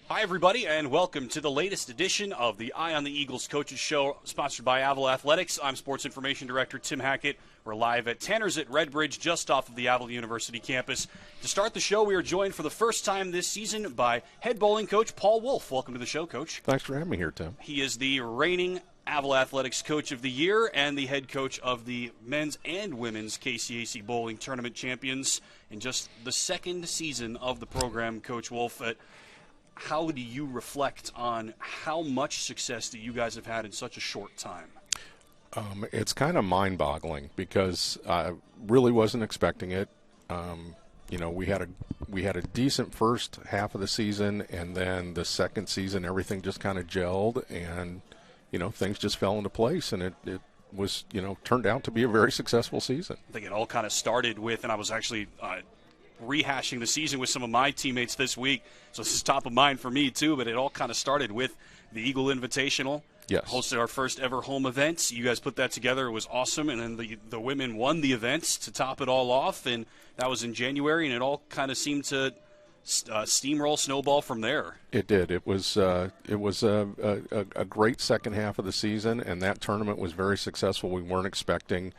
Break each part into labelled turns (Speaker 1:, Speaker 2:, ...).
Speaker 1: Hi, everybody, and welcome to the latest edition of the Eye on the Eagles Coaches Show, sponsored by Avila Athletics. I'm Sports Information Director Tim Hackett. We're live at Tanner's at Redbridge, just off of the Avila University campus. To start the show, we are joined for the first time this season by head bowling coach Paul Wolf. Welcome to the show, Coach.
Speaker 2: Thanks for having me here, Tim.
Speaker 1: He is the reigning Avila Athletics Coach of the Year and the head coach of the men's and women's KCAC Bowling Tournament champions in just the second season of the program, Coach Wolf. How do you reflect on how much success that you guys have had in such a short time?
Speaker 2: It's kind of mind-boggling because I really wasn't expecting it. We had a decent first half of the season, and then the second season everything just kind of gelled, and things just fell into place, and it was turned out to be a very successful season.
Speaker 1: I think it all kind of started with, and I was actually rehashing the season with some of my teammates this week, so this is top of mind for me too, but it all kind of started with the Eagle Invitational.
Speaker 2: Yes.
Speaker 1: Hosted our first ever home event. You guys put that together. It was awesome, and then the women won the events to top it all off, and that was in January, and it all kind of seemed to steamroll, snowball from there.
Speaker 2: It did. It was a great second half of the season, and that tournament was very successful. We weren't expecting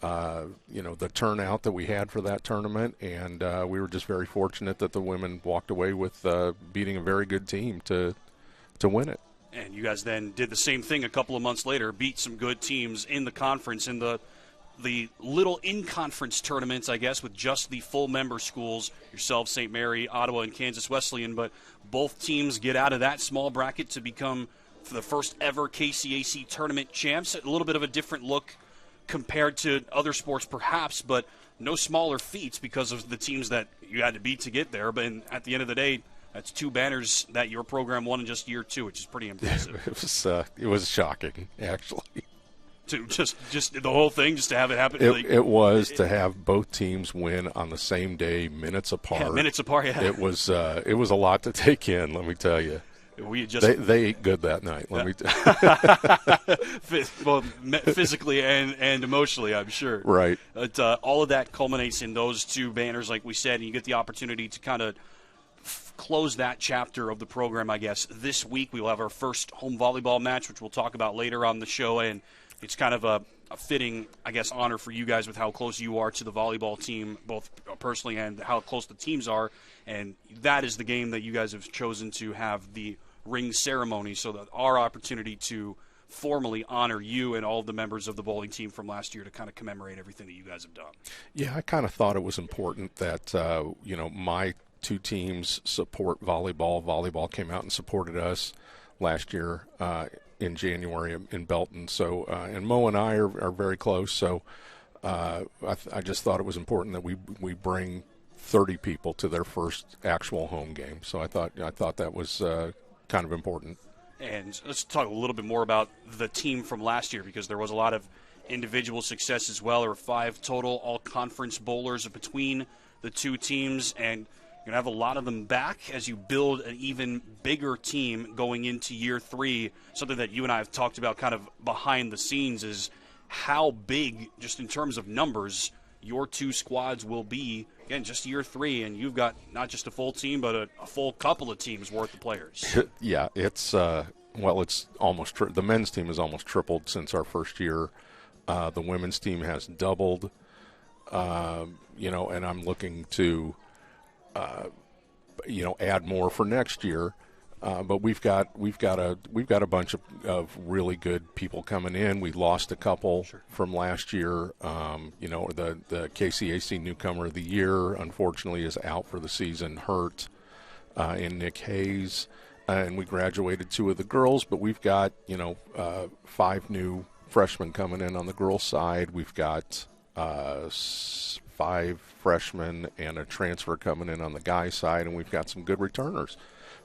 Speaker 2: the turnout that we had for that tournament, and we were just very fortunate that the women walked away with beating a very good team to win it.
Speaker 1: And you guys then did the same thing a couple of months later, beat some good teams in the conference, in the little in-conference tournaments, I guess, with just the full member schools, yourself, St. Mary, Ottawa, and Kansas Wesleyan, but both teams get out of that small bracket to become for the first ever KCAC tournament champs. A little bit of a different look compared to other sports perhaps, but no smaller feats because of the teams that you had to beat to get there. But at the end of the day, that's two banners that your program won in just year two, which is pretty impressive.
Speaker 2: It was shocking, actually.
Speaker 1: To just the whole thing, just to have it happen.
Speaker 2: It was to have both teams win on the same day, minutes apart.
Speaker 1: Yeah, minutes apart, yeah.
Speaker 2: It was a lot to take in, let me tell you. They ate good that night.
Speaker 1: Well, physically and emotionally, I'm sure.
Speaker 2: Right.
Speaker 1: But all of that culminates in those two banners, like we said, and you get the opportunity to kind of close that chapter of the program, I guess. This week we will have our first home volleyball match, which we'll talk about later on the show, and it's kind of a fitting, I guess, honor for you guys with how close you are to the volleyball team, both personally and how close the teams are. And that is the game that you guys have chosen to have the ring ceremony, so that our opportunity to formally honor you and all of the members of the bowling team from last year to kind of commemorate everything that you guys have done.
Speaker 2: Yeah, I kind of thought it was important that, my two teams support volleyball. Volleyball came out and supported us last year in January in Belton. So, and Mo and I are very close. So I just thought it was important that we bring 30 people to their first actual home game. So I thought that was kind of important.
Speaker 1: And let's talk a little bit more about the team from last year, because there was a lot of individual success as well. There were 5 total all-conference bowlers between the two teams, and you're going to have a lot of them back as you build an even bigger team going into year 3. Something that you and I have talked about kind of behind the scenes is how big, just in terms of numbers, your two squads will be, again, just year 3, and you've got not just a full team, but a full couple of teams worth of players.
Speaker 2: Yeah, it's almost the men's team has almost tripled since our first year. The women's team has doubled, and I'm looking to, add more for next year. But we've got a bunch of really good people coming in. We lost a couple from last year. The KCAC newcomer of the year, unfortunately, is out for the season, hurt, in Nick Hayes. And we graduated 2 of the girls, but we've got 5 new freshmen coming in on the girls' side. We've got 5 freshmen and a transfer coming in on the guys' side, and we've got some good returners.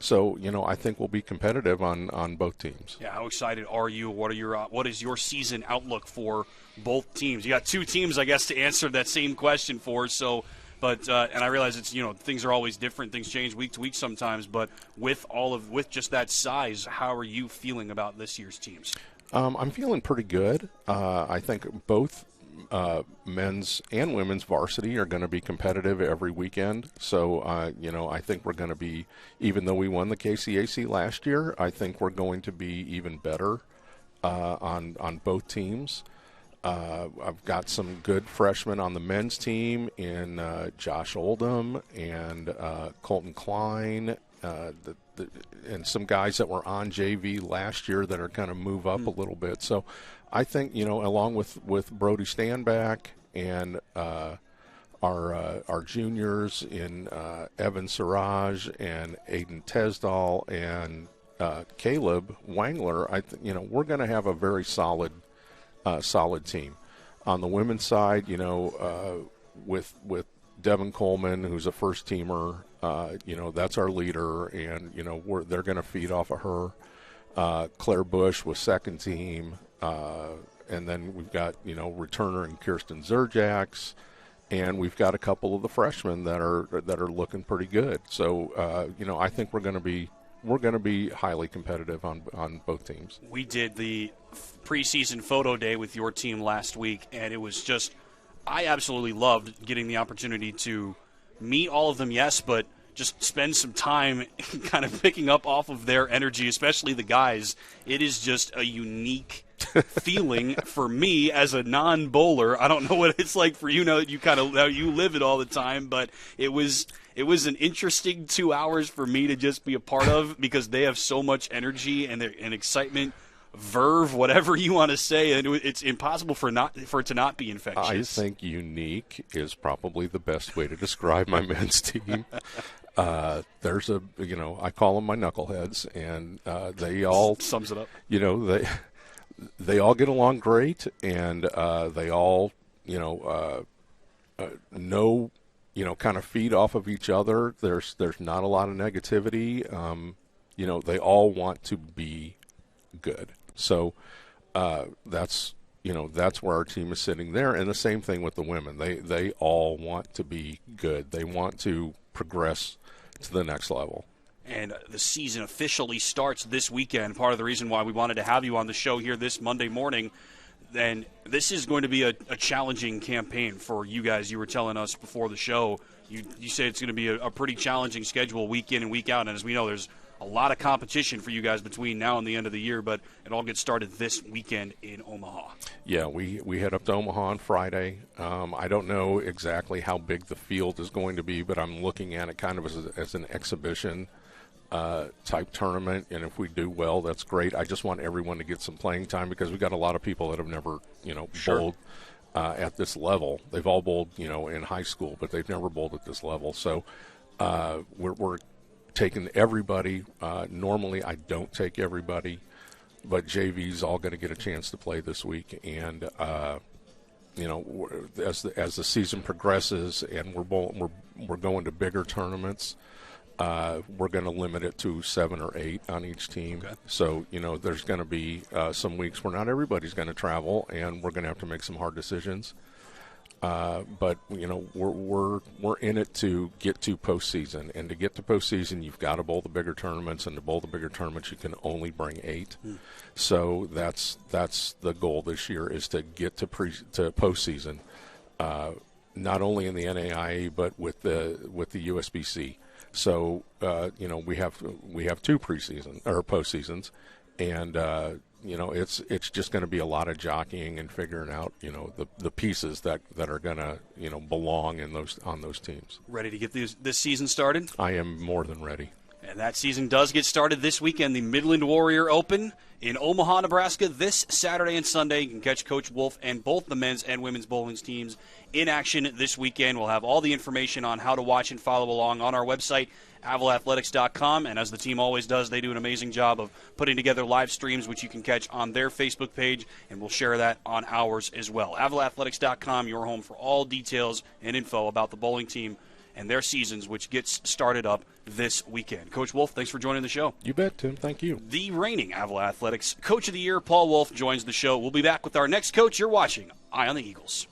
Speaker 2: So, I think we'll be competitive on both teams.
Speaker 1: Yeah, how excited are you? What is your season outlook for both teams? You got 2 teams, I guess, to answer that same question for. So, but and I realize it's things are always different. Things change week to week sometimes. But with just that size, how are you feeling about this year's teams?
Speaker 2: I'm feeling pretty good. I think both men's and women's varsity are going to be competitive every weekend. So, I think we're going to be, even though we won the KCAC last year, I think we're going to be even better on both teams. I've got some good freshmen on the men's team in Josh Oldham and Colton Klein, and some guys that were on JV last year that are going to move up a little bit. So I think, along with Brody Standback and our juniors in Evan Siraj and Aiden Tesdall and Caleb Wangler, we're going to have a very solid team. On the women's side, with Devin Coleman, who's a first teamer, that's our leader, and they're going to feed off of her. Claire Bush was second team, and then we've got returner and Kirsten Zerjax, and we've got a couple of the freshmen that are looking pretty good. So I think we're going to be highly competitive on both teams.
Speaker 1: We did the preseason photo day with your team last week, and it was just, I absolutely loved getting the opportunity to meet all of them, yes, but just spend some time kind of picking up off of their energy, especially the guys. It is just a unique feeling for me as a non-bowler. I don't know what it's like for you. You live it all the time, but it was an interesting 2 hours for me to just be a part of, because they have so much energy and excitement, verve, whatever you want to say, and it's impossible for it to not be infectious.
Speaker 2: I think unique is probably the best way to describe my men's team. There's I call them my knuckleheads, and they all
Speaker 1: sums it up.
Speaker 2: They all get along great, and they all know, kind of feed off of each other. There's not a lot of negativity. They all want to be good. So that's where our team is sitting there. And the same thing with the women. They all want to be good. They want to progress to the next level.
Speaker 1: And the season officially starts this weekend. Part of the reason why we wanted to have you on the show here this Monday morning. Then this is going to be a challenging campaign for you guys. You were telling us before the show, you say it's going to be a pretty challenging schedule week in and week out. And as we know, there's a lot of competition for you guys between now and the end of the year, but it all gets started this weekend in Omaha.
Speaker 2: Yeah, we head up to Omaha on Friday. I don't know exactly how big the field is going to be, but I'm looking at it kind of as an exhibition type tournament, and if we do well, that's great. I just want everyone to get some playing time, because we've got a lot of people that have never, bowled at this level. They've all bowled, in high school, but they've never bowled at this level. So we're taking everybody. Normally, I don't take everybody, but JV's all going to get a chance to play this week, and as the season progresses and we're going to bigger tournaments. We're going to limit it to 7 or 8 on each team. Okay. So, there's going to be some weeks where not everybody's going to travel, and we're going to have to make some hard decisions. But, we're in it to get to postseason. And to get to postseason, you've got to bowl the bigger tournaments. And to bowl the bigger tournaments, you can only bring 8. So that's the goal this year, is to get to postseason, not only in the NAIA, but with the USBC. So we have 2 preseason or postseasons, and it's just going to be a lot of jockeying and figuring out the pieces that are going to belong on those teams.
Speaker 1: Ready to get this season started?
Speaker 2: I am more than ready.
Speaker 1: And that season does get started this weekend. The Midland Warrior Open in Omaha, Nebraska, this Saturday and Sunday. You can catch Coach Wolf and both the men's and women's bowling teams in action this weekend. We'll have all the information on how to watch and follow along on our website, avilaathletics.com. And as the team always does, they do an amazing job of putting together live streams, which you can catch on their Facebook page, and we'll share that on ours as well. avilaathletics.com, your home for all details and info about the bowling team and their seasons, which gets started up this weekend. Coach Wolf, thanks for joining the show.
Speaker 2: You bet, Tim. Thank you.
Speaker 1: The reigning Avila Athletics Coach of the Year, Paul Wolf, joins the show. We'll be back with our next coach. You're watching Eye on the Eagles.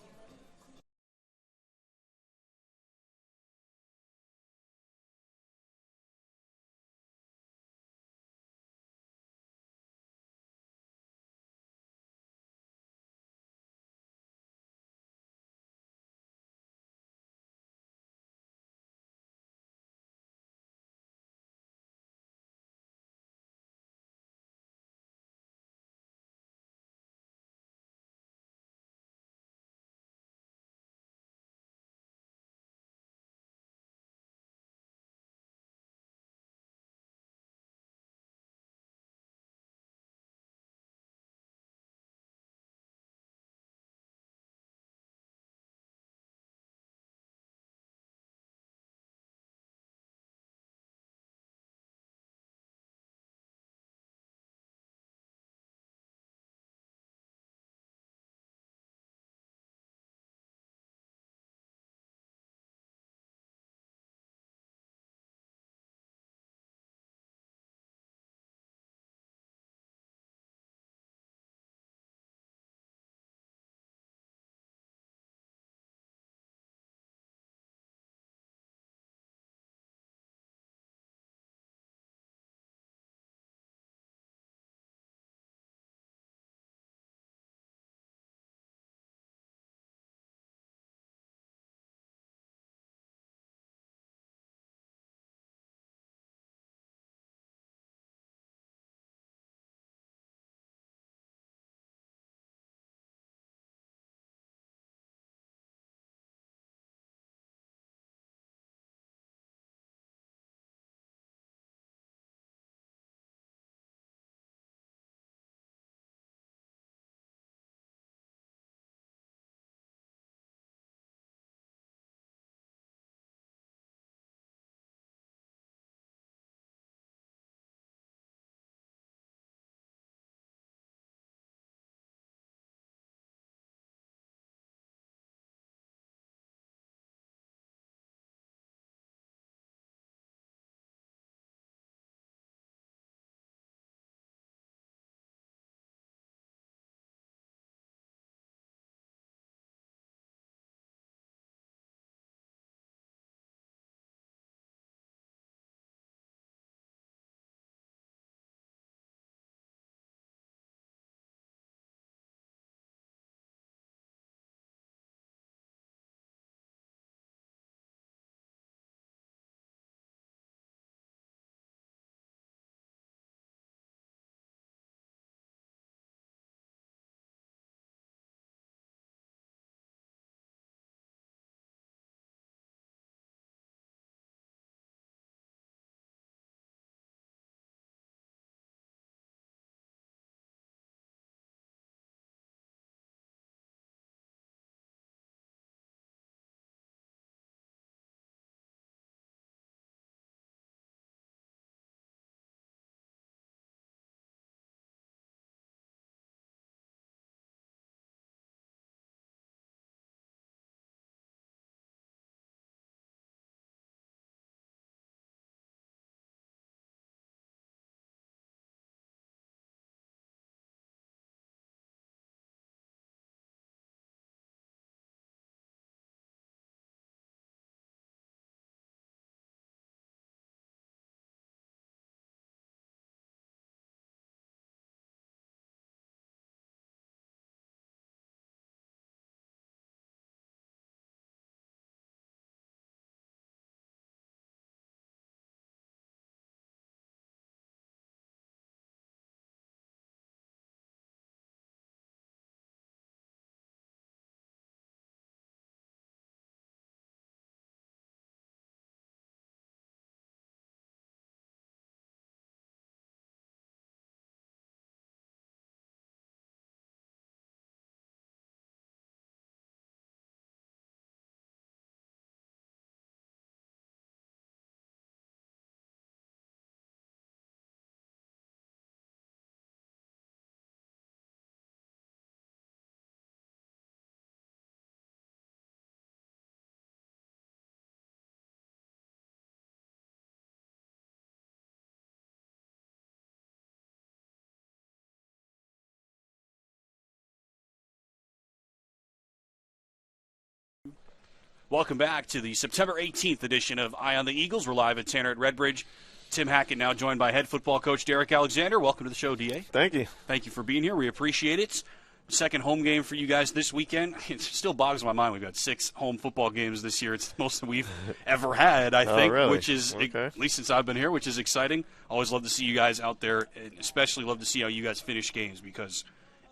Speaker 1: Welcome back to the September 18th edition of Eye on the Eagles. We're live at Tanner at Redbridge. Tim Hackett now joined by head football coach Derrick Alexander. Welcome to the show, DA.
Speaker 3: Thank you.
Speaker 1: Thank you for being here. We appreciate it. Second home game for you guys this weekend. It still boggles my mind. We've got 6 home football games this year. It's the most that we've ever had, I think,
Speaker 3: really?
Speaker 1: Which is,
Speaker 3: okay.
Speaker 1: At least since I've been here, which is exciting. Always love to see you guys out there, and especially love to see how you guys finish games, because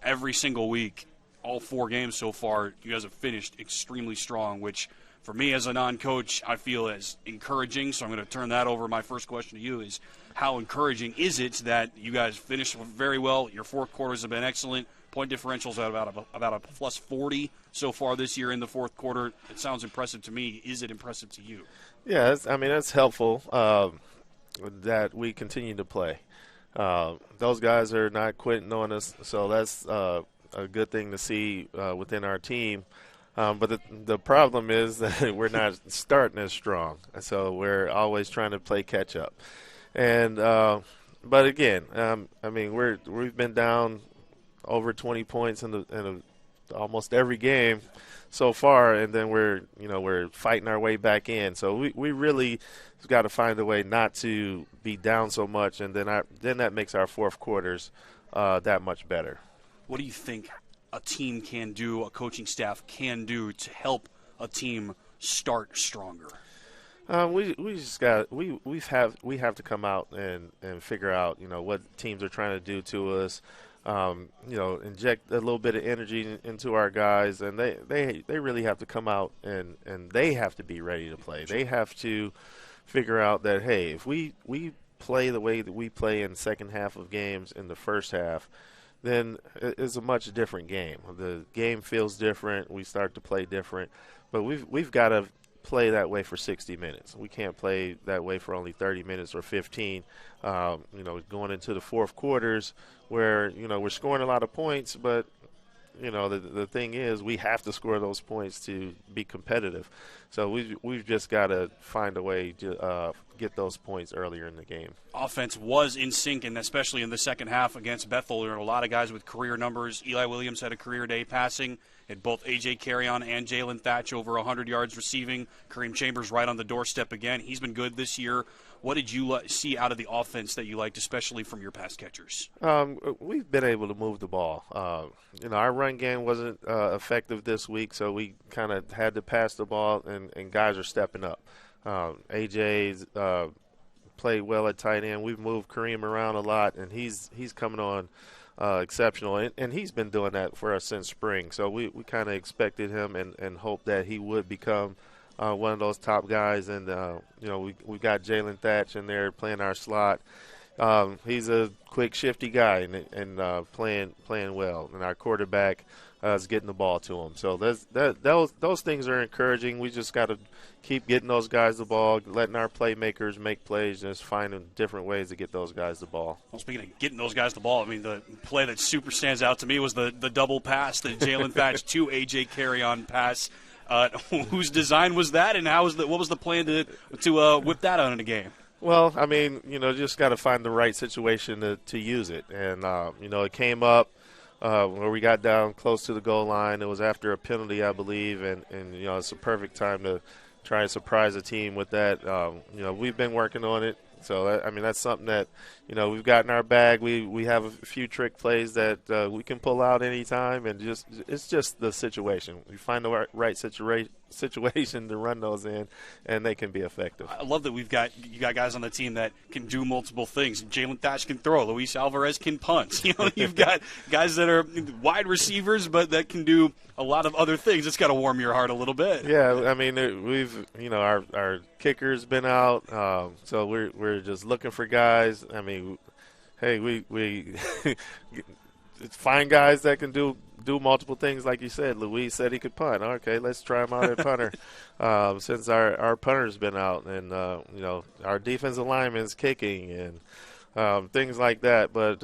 Speaker 1: every single week, all 4 games so far, you guys have finished extremely strong, which for me as a non-coach, I feel is encouraging. So I'm going to turn that over. My first question to you is, how encouraging is it that you guys finished very well? Your fourth quarters have been excellent. Point differentials at about a plus 40 so far this year in the fourth quarter. It sounds impressive to me. Is it impressive to you?
Speaker 3: Yeah, that's helpful that we continue to play. Those guys are not quitting on us, so that's a good thing to see within our team. But the problem is that we're not starting as strong, so we're always trying to play catch up. And but again, I mean, we've been down over 20 points in almost every game so far, and then we're fighting our way back in. So we really got to find a way not to be down so much, and then that makes our fourth quarters that much better.
Speaker 1: What do you think a team can do, a coaching staff can do to help a team start stronger?
Speaker 3: We have to come out and figure out what teams are trying to do to us. Inject a little bit of energy into our guys, and they really have to come out and they have to be ready to play. They have to figure out that, hey, if we play the way that we play in the second half of games in the first half, then it's a much different game. The game feels different. We start to play different, but we've got to play that way for 60 minutes. We can't play that way for only 30 minutes or 15. Going into the fourth quarters where we're scoring a lot of points, but the thing is we have to score those points to be competitive. So we've just got to find a way to get those points earlier in the game.
Speaker 1: Offense was in sync, and especially in the second half against Bethel, there were a lot of guys with career numbers. Eli Williams had a career day passing. Had both A.J. Carrion and Jalen Thatch over 100 yards receiving. Kareem Chambers right on the doorstep again. He's been good this year. What did you see out of the offense that you liked, especially from your pass catchers?
Speaker 3: We've been able to move the ball. Our run game wasn't effective this week, so we kind of had to pass the ball, and guys are stepping up. A.J.'s played well at tight end. We've moved Kareem around a lot, and he's coming on exceptional, and he's been doing that for us since spring. So we kind of expected him and hoped that he would become one of those top guys. And we got Jalen Thatch in there playing our slot. He's a quick, shifty guy and playing well. And our quarterback is getting the ball to him. So those things are encouraging. We just got to keep getting those guys the ball, letting our playmakers make plays, and just finding different ways to get those guys the ball.
Speaker 1: Well, speaking of getting those guys the ball, I mean, the play that super stands out to me was the double pass, the Jalen Thatch to A.J. Carrion pass. Whose design was that, and what was the plan to whip that out in a game?
Speaker 3: Well, I mean, just got to find the right situation to use it. And, it came up where we got down close to the goal line. It was after a penalty, I believe, and it's a perfect time to try and surprise a team with that. We've been working on it. So, that's something that, we've got in our bag. We have a few trick plays that we can pull out anytime, and it's just the situation. We find the right situation to run those in, and they can be effective.
Speaker 1: I love that you got guys on the team that can do multiple things. Jalen Thatch can throw. Luis Alvarez can punt. You've got guys that are wide receivers, but that can do a lot of other things. It's got to warm your heart a little bit.
Speaker 3: Yeah, we've our kicker's been out, so we're just looking for guys. Hey, we find guys that can do multiple things, like you said. Luis said he could punt. Okay, let's try him out at punter. Since our punter's been out, and our defensive lineman's kicking and things like that. But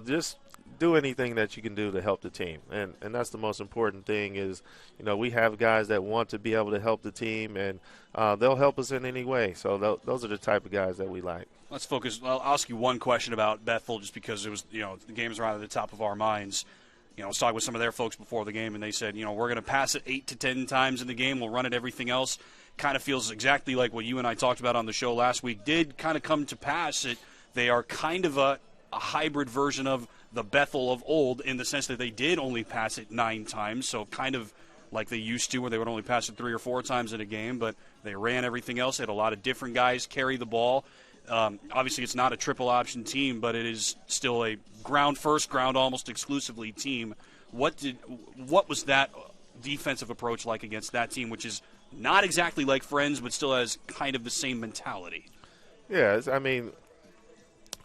Speaker 3: just do anything that you can do to help the team, and that's the most important thing. Is we have guys that want to be able to help the team, and they'll help us in any way. So those are the type of guys that we like.
Speaker 1: Let's focus. I'll ask you one question about Bethel, just because it was the game's right at the top of our minds. I was talking with some of their folks before the game, and they said, we're going to pass it 8 to 10 times in the game. We'll run it everything else. Kind of feels exactly like what you and I talked about on the show last week did kind of come to pass. They are kind of a hybrid version of the Bethel of old in the sense that they did only pass it 9 times, so kind of like they used to where they would only pass it 3 or 4 times in a game, but they ran everything else. They had a lot of different guys carry the ball. Obviously, it's not a triple option team, but it is still a ground first, ground almost exclusively team. What was that defensive approach like against that team, which is not exactly like Friends, but still has kind of the same mentality?
Speaker 3: Yeah, I mean,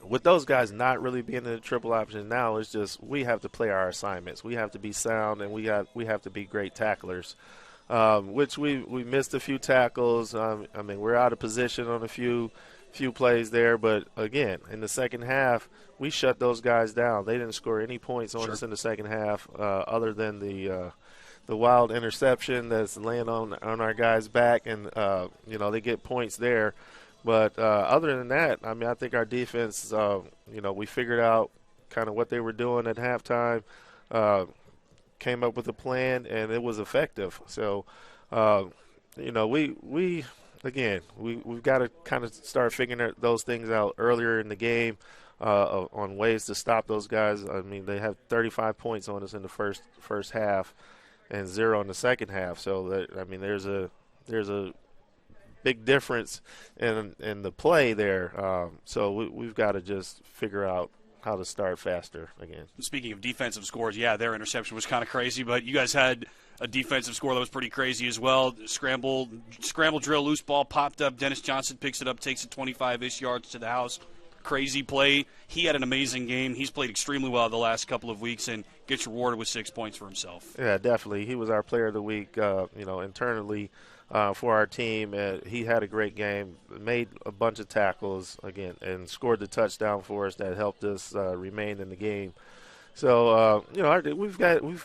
Speaker 3: with those guys not really being in the triple option now, it's just we have to play our assignments. We have to be sound, and we have to be great tacklers, which we missed a few tackles. I mean, we're out of position on a few plays there, but again, in the second half, we shut those guys down. They didn't score any points on us in the second half, other than the wild interception that's laying on our guys' back, and they get points there. But other than that, I mean, I think our defense, we figured out kind of what they were doing at halftime, came up with a plan, and it was effective. So, we've got to kind of start figuring those things out earlier in the game on ways to stop those guys. I mean, they have 35 points on us in the first half and 0 in the second half. So, there's a big difference in the play there. So we've got to just figure out how to start faster again.
Speaker 1: Speaking of defensive scores, yeah, their interception was kind of crazy, but you guys had a defensive score that was pretty crazy as well. Scramble drill, loose ball popped up. Dennis Johnson picks it up, takes it 25-ish yards to the house. Crazy play. He had an amazing game. He's played extremely well the last couple of weeks and gets rewarded with 6 points for himself.
Speaker 3: Yeah, definitely. He was our player of the week, internally. For our team, he had a great game, made a bunch of tackles again, and scored the touchdown for us that helped us remain in the game. So we've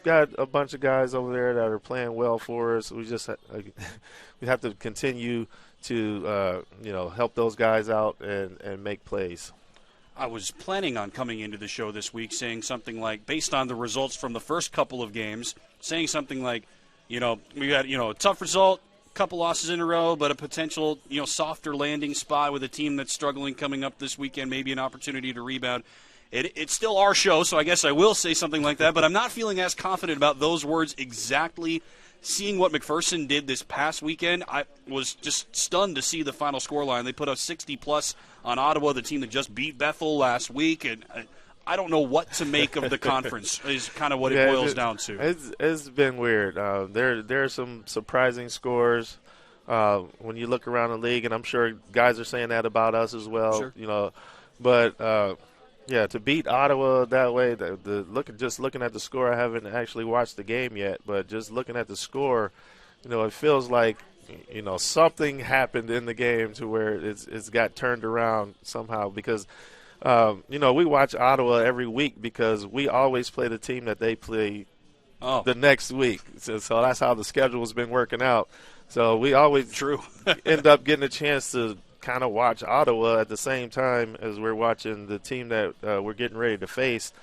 Speaker 3: got a bunch of guys over there that are playing well for us. We just we have to continue to help those guys out and make plays.
Speaker 1: I was planning on coming into the show this week saying something like, based on the results from the first couple of games, saying something like, we got a tough result. Couple losses in a row, but a potential, softer landing spot with a team that's struggling coming up this weekend, maybe an opportunity to rebound. It's still our show, so I guess I will say something like that, but I'm not feeling as confident about those words exactly. Seeing what McPherson did this past weekend, I was just stunned to see the final scoreline. They put up 60-plus on Ottawa, the team that just beat Bethel last week, and I don't know what to make of the conference is kind of what it boils down to.
Speaker 3: It's been weird. There are some surprising scores when you look around the league, and I'm sure guys are saying that about us as well.
Speaker 1: Sure.
Speaker 3: But to beat Ottawa that way, just looking at the score, I haven't actually watched the game yet, but just looking at the score, it feels like something happened in the game to where it's got turned around somehow because. We watch Ottawa every week because we always play the team that they play the next week. So that's how the schedule has been working out. So we always end up getting a chance to kind of watch Ottawa at the same time as we're watching the team that we're getting ready to face.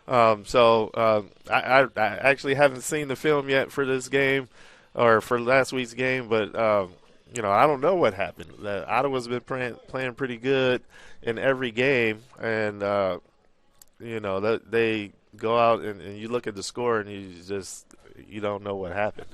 Speaker 3: I actually haven't seen the film yet for this game or for last week's game, but I don't know what happened. Ottawa's been playing pretty good in every game, and they go out and you look at the score and you don't know what happened.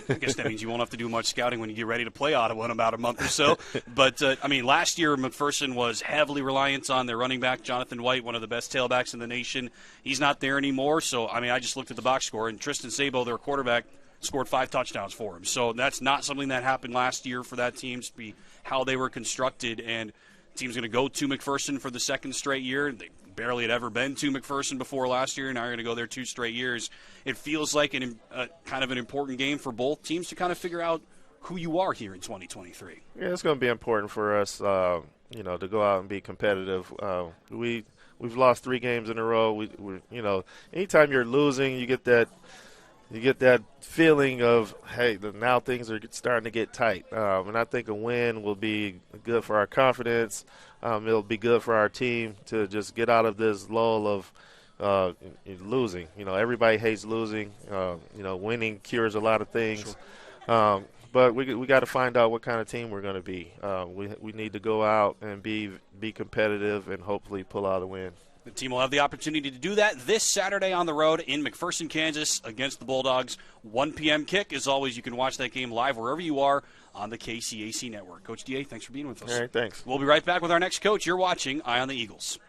Speaker 1: I guess that means you won't have to do much scouting when you get ready to play Ottawa in about a month or so. But, last year McPherson was heavily reliant on their running back, Jonathan White, one of the best tailbacks in the nation. He's not there anymore, so, I just looked at the box score, and Tristan Sabo, their quarterback, scored 5 touchdowns for him. So that's not something that happened last year for that team, to be how they were constructed. And the team's going to go to McPherson for the second straight year. They barely had ever been to McPherson before last year, and now you're going to go there 2 straight years. It feels like kind of an important game for both teams to kind of figure out who you are here in 2023.
Speaker 3: Yeah, it's going to be important for us, to go out and be competitive. We've lost 3 games in a row. Anytime you're losing, you get that feeling of, hey, now things are starting to get tight. And I think a win will be good for our confidence. It'll be good for our team to just get out of this lull of losing. Everybody hates losing. Winning cures a lot of things.
Speaker 1: Sure.
Speaker 3: But we got to find out what kind of team we're going to be. We need to go out and be competitive and hopefully pull out a win.
Speaker 1: The team will have the opportunity to do that this Saturday on the road in McPherson, Kansas against the Bulldogs. 1 p.m. kick. As always, you can watch that game live wherever you are on the KCAC network. Coach DA, thanks for being with us.
Speaker 3: All right, thanks.
Speaker 1: We'll be right back with our next coach. You're watching Eye on the Eagles.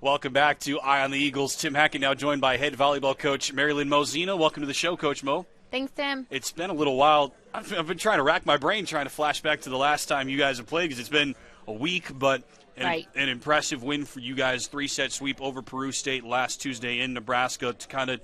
Speaker 1: Welcome back to Eye on the Eagles. Tim Hackett now joined by head volleyball coach Marylyn Mozena. Welcome to the show, Coach Mo.
Speaker 4: Thanks, Tim.
Speaker 1: It's been a little while. I've been trying to rack my brain trying to flash back to the last time you guys have played because it's been a week, but an impressive win for you guys, 3-set sweep over Peru State last Tuesday in Nebraska to kind of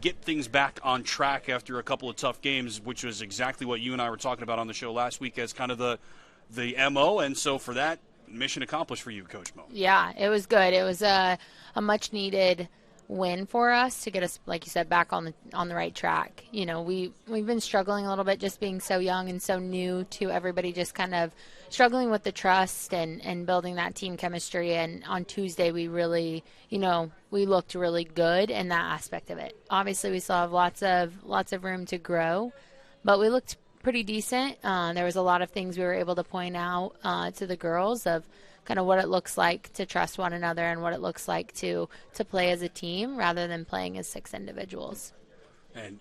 Speaker 1: get things back on track after a couple of tough games, which was exactly what you and I were talking about on the show last week as kind of the MO. And so for that, mission accomplished for you, Coach Mo.
Speaker 4: Yeah, it was good. It was a much-needed win for us to get us, like you said, back on the right track. You know, we've been struggling a little bit just being so young and so new to everybody, just kind of struggling with the trust and building that team chemistry. And on Tuesday, we really, we looked really good in that aspect of it. Obviously, we still have lots of room to grow, but we looked pretty decent. There was a lot of things we were able to point out to the girls of kind of what it looks like to trust one another and what it looks like to play as a team rather than playing as 6 individuals. And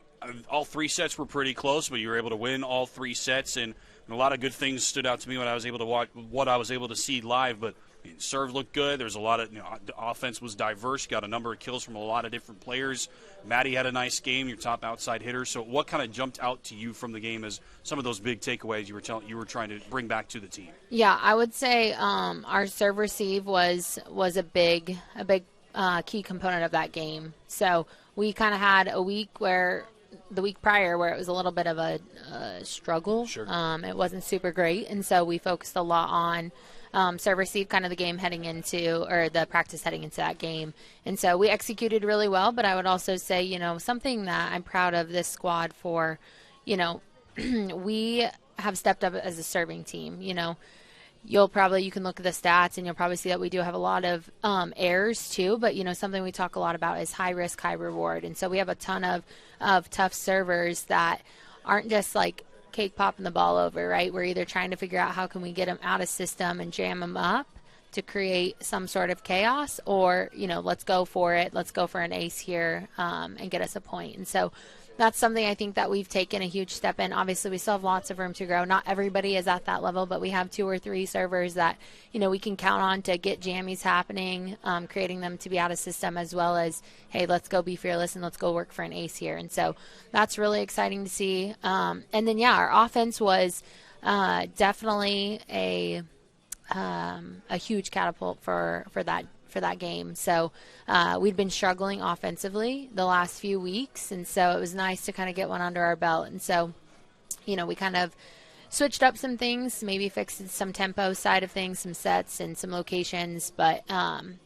Speaker 1: all 3 sets were pretty close, but you were able to win all 3 sets, and a lot of good things stood out to me when I was able to watch what I was able to see live. But serve looked good. There's a lot of the offense was diverse. Got a number of kills from a lot of different players. Maddie had a nice game, your top outside hitter. So what kind of jumped out to you from the game as some of those big takeaways you were trying to bring back to the team?
Speaker 4: Yeah, I would say our serve receive was a big key component of that game. So we kind of had a week the week prior where it was a little bit of a struggle.
Speaker 1: Sure.
Speaker 4: It wasn't super great, and so we focused a lot on serve receive kind of the game heading into, or the practice heading into that game. And so we executed really well, but I would also say, something that I'm proud of this squad for, we have stepped up as a serving team. You can look at the stats and you'll probably see that we do have a lot of errors too, but something we talk a lot about is high risk, high reward. And so we have a ton of tough servers that aren't just like cake popping the ball over, right? We're either trying to figure out how can we get them out of system and jam them up to create some sort of chaos, or, let's go for it. Let's go for an ace here and get us a point. And so that's something I think that we've taken a huge step in. Obviously, we still have lots of room to grow. Not everybody is at that level, but we have 2 or 3 servers that, we can count on to get jammies happening, creating them to be out of system, as well as, hey, let's go be fearless and let's go work for an ace here. And so that's really exciting to see. And then, our offense was definitely a huge catapult for that game. So we'd been struggling offensively the last few weeks, and so it was nice to kind of get one under our belt. And so, we kind of switched up some things, maybe fixed some tempo side of things, some sets and some locations, but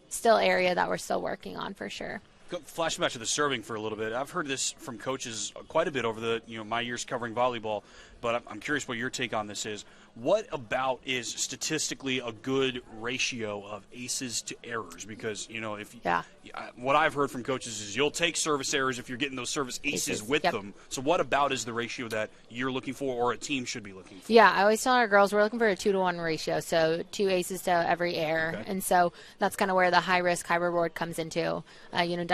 Speaker 4: still area that we're still working on for sure.
Speaker 1: Flashing back to the serving for a little bit. I've heard this from coaches quite a bit over the my years covering volleyball, but I'm curious what your take on this is. What about is statistically a good ratio of aces to errors? Because what I've heard from coaches is you'll take service errors if you're getting those service aces with them. So what about is the ratio that you're looking for, or a team should be looking for?
Speaker 4: Yeah, I always tell our girls we're looking for a 2-to-1 ratio, so 2 aces to every error.
Speaker 1: Okay.
Speaker 4: And so that's kind of where the high risk, high reward comes into.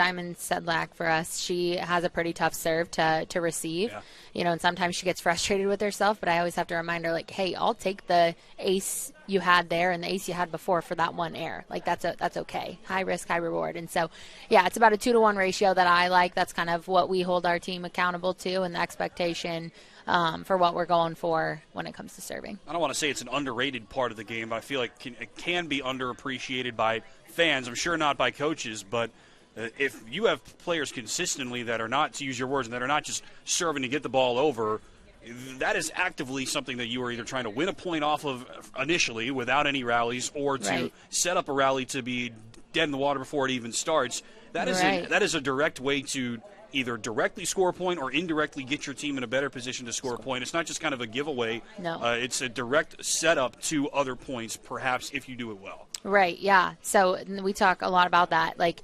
Speaker 4: Diamond Sedlak for us, she has a pretty tough serve to receive.
Speaker 1: Yeah.
Speaker 4: And sometimes she gets frustrated with herself, but I always have to remind her, like, hey, I'll take the ace you had there and the ace you had before for that one error. Like, that's okay. High risk, high reward. And so, it's about a 2-to-1 ratio that I like. That's kind of what we hold our team accountable to, and the expectation for what we're going for when it comes to serving.
Speaker 1: I don't want to say it's an underrated part of the game, but I feel like it can be underappreciated by fans. I'm sure not by coaches, but if you have players consistently that are not, to use your words, that are not just serving to get the ball over, that is actively something that you are either trying to win a point off of initially without any rallies, or to set up a rally to be dead in the water before it even starts. That is a direct way to either directly score a point or indirectly get your team in a better position to score a point. It's not just kind of a giveaway.
Speaker 4: No.
Speaker 1: It's a direct setup to other points, perhaps, if you do it well.
Speaker 4: Right, yeah. So we talk a lot about that. Like,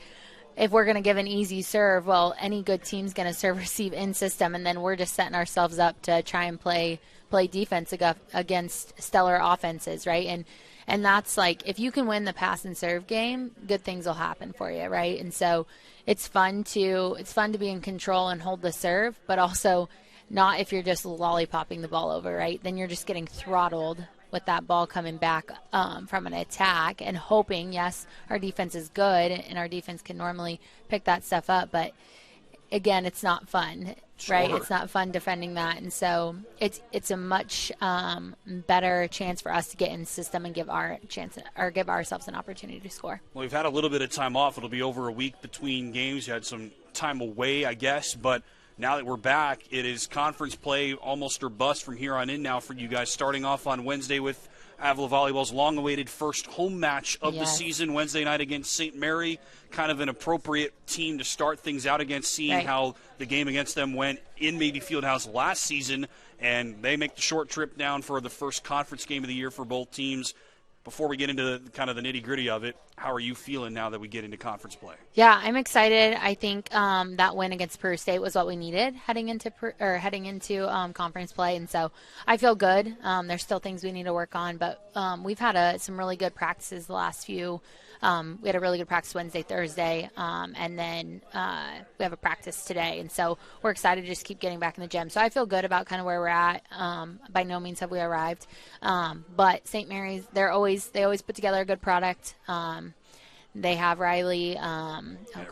Speaker 4: if we're going to give an easy serve, well, any good team's going to serve receive in system, and then we're just setting ourselves up to try and play defense against stellar offenses, right? And that's like, if you can win the pass and serve game, good things will happen for you, right? And so it's fun to be in control and hold the serve, but also not if you're just lollipopping the ball over, right? Then you're just getting throttled with that ball coming back from an attack and hoping, yes, our defense is good and our defense can normally pick that stuff up, but again, it's not fun, right?
Speaker 1: Sure.
Speaker 4: It's not fun defending that, and so it's a much better chance for us to get in the system and give ourselves an opportunity to score.
Speaker 1: Well, we've had a little bit of time off. It'll be over a week between games. You had some time away, I guess, but now that we're back, it is conference play almost or bust from here on in now for you guys, starting off on Wednesday with Avila Volleyball's long-awaited first home match of the season, Wednesday night against St. Mary. Kind of an appropriate team to start things out against, seeing how the game against them went in Mabee Fieldhouse last season, and they make the short trip down for the first conference game of the year for both teams. Before we get into kind of the nitty-gritty of it, how are you feeling now that we get into conference play?
Speaker 4: Yeah, I'm excited. I think that win against Peru State was what we needed heading into conference play, and so I feel good. There's still things we need to work on, but we've had some really good practices the last few. We had a really good practice Wednesday, Thursday, and then we have a practice today, and so we're excited to just keep getting back in the gym. So I feel good about kind of where we're at. By no means have we arrived, but St. Mary's, they always put together a good product. They have Riley Knitzer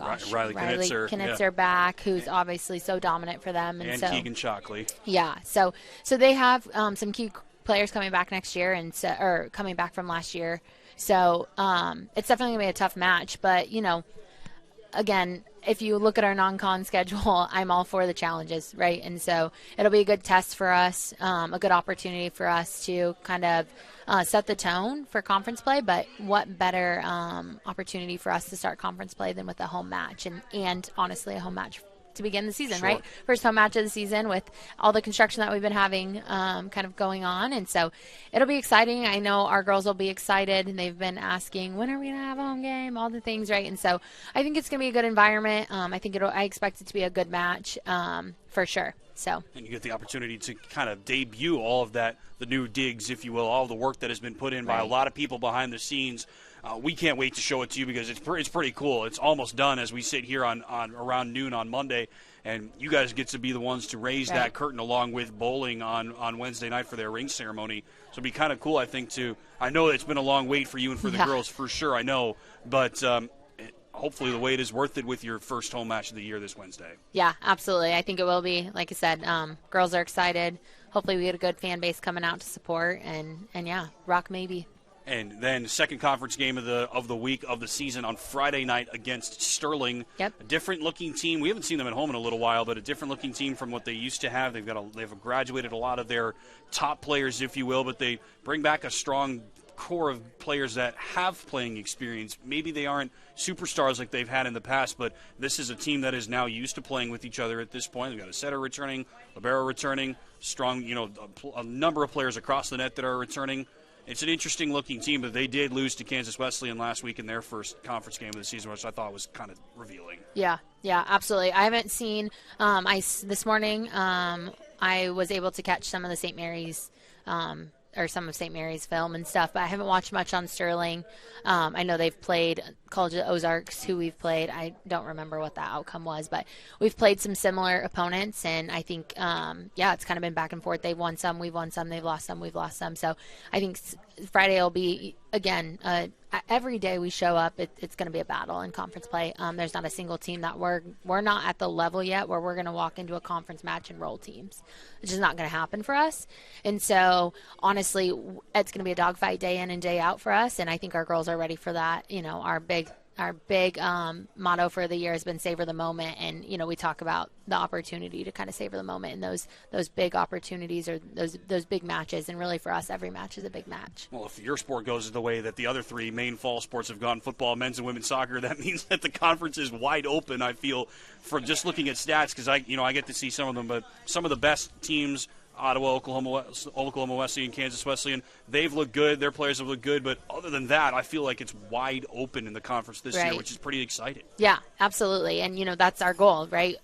Speaker 4: back, who's obviously so dominant for them,
Speaker 1: and
Speaker 4: so
Speaker 1: Keegan Shockley.
Speaker 4: Yeah, so they have some key players coming back next year or coming back from last year. So it's definitely going to be a tough match. But, again, if you look at our non-con schedule, I'm all for the challenges, right? And so it'll be a good test for us, a good opportunity for us to kind of set the tone for conference play. But what better opportunity for us to start conference play than with a home match and honestly, a home match to begin the season, right? First home match of the season with all the construction that we've been having kind of going on. And so it'll be exciting. I know our girls will be excited, and they've been asking, when are we going to have a home game, all the things, right? And so I think it's going to be a good environment. I expect it to be a good match for sure. So. And
Speaker 1: you get the opportunity to kind of debut all of that, the new digs, if you will, all the work that has been put in by a lot of people behind the scenes. We can't wait to show it to you because it's pretty cool. It's almost done as we sit here on around noon on Monday, and you guys get to be the ones to raise that curtain along with bowling on Wednesday night for their ring ceremony. So it'll be kind of cool, I think, too. I know it's been a long wait for you and for the girls, for sure, I know. But hopefully the wait is worth it with your first home match of the year this Wednesday. Yeah, absolutely. I think it will be. Like I said, girls are excited. Hopefully we get a good fan base coming out to support, and rock Mabee. And then second conference game of the week of the season on Friday night against Sterling. Yep. A different-looking team. We haven't seen them at home in a little while, but a different-looking team from what they used to have. They've graduated a lot of their top players, if you will, but they bring back a strong core of players that have playing experience. Maybe they aren't superstars like they've had in the past, but this is a team that is now used to playing with each other at this point. They've got a setter returning, libero returning, strong, a number of players across the net that are returning. It's an interesting-looking team, but they did lose to Kansas Wesleyan last week in their first conference game of the season, which I thought was kind of revealing. Yeah, absolutely. I haven't seen this morning I was able to catch some of the St. Mary's some of St. Mary's film and stuff, but I haven't watched much on Sterling. I know they've played College of Ozarks, who we've played. I don't remember what the outcome was, but we've played some similar opponents, and I think, it's kind of been back and forth. They've won some, we've won some, they've lost some, we've lost some. So I think Friday will be, again, every day we show up, it's going to be a battle in conference play. There's not a single team that we're not at the level yet where we're going to walk into a conference match and roll teams. It's just not going to happen for us. And so, honestly, it's going to be a dogfight day in and day out for us, and I think our girls are ready for that. Our big motto for the year has been savor the moment, and we talk about the opportunity to kind of savor the moment in those big opportunities or those big matches, and really for us every match is a big match. Well, if your sport goes the way that the other three main fall sports have gone, football, men's and women's soccer, that means that the conference is wide open, I feel, from just looking at stats, because I get to see some of them, but some of the best teams, Ottawa, Oklahoma Wesleyan, Kansas Wesleyan, they've looked good. Their players have looked good. But other than that, I feel like it's wide open in the conference this year, which is pretty exciting. Yeah, absolutely. And, that's our goal, right?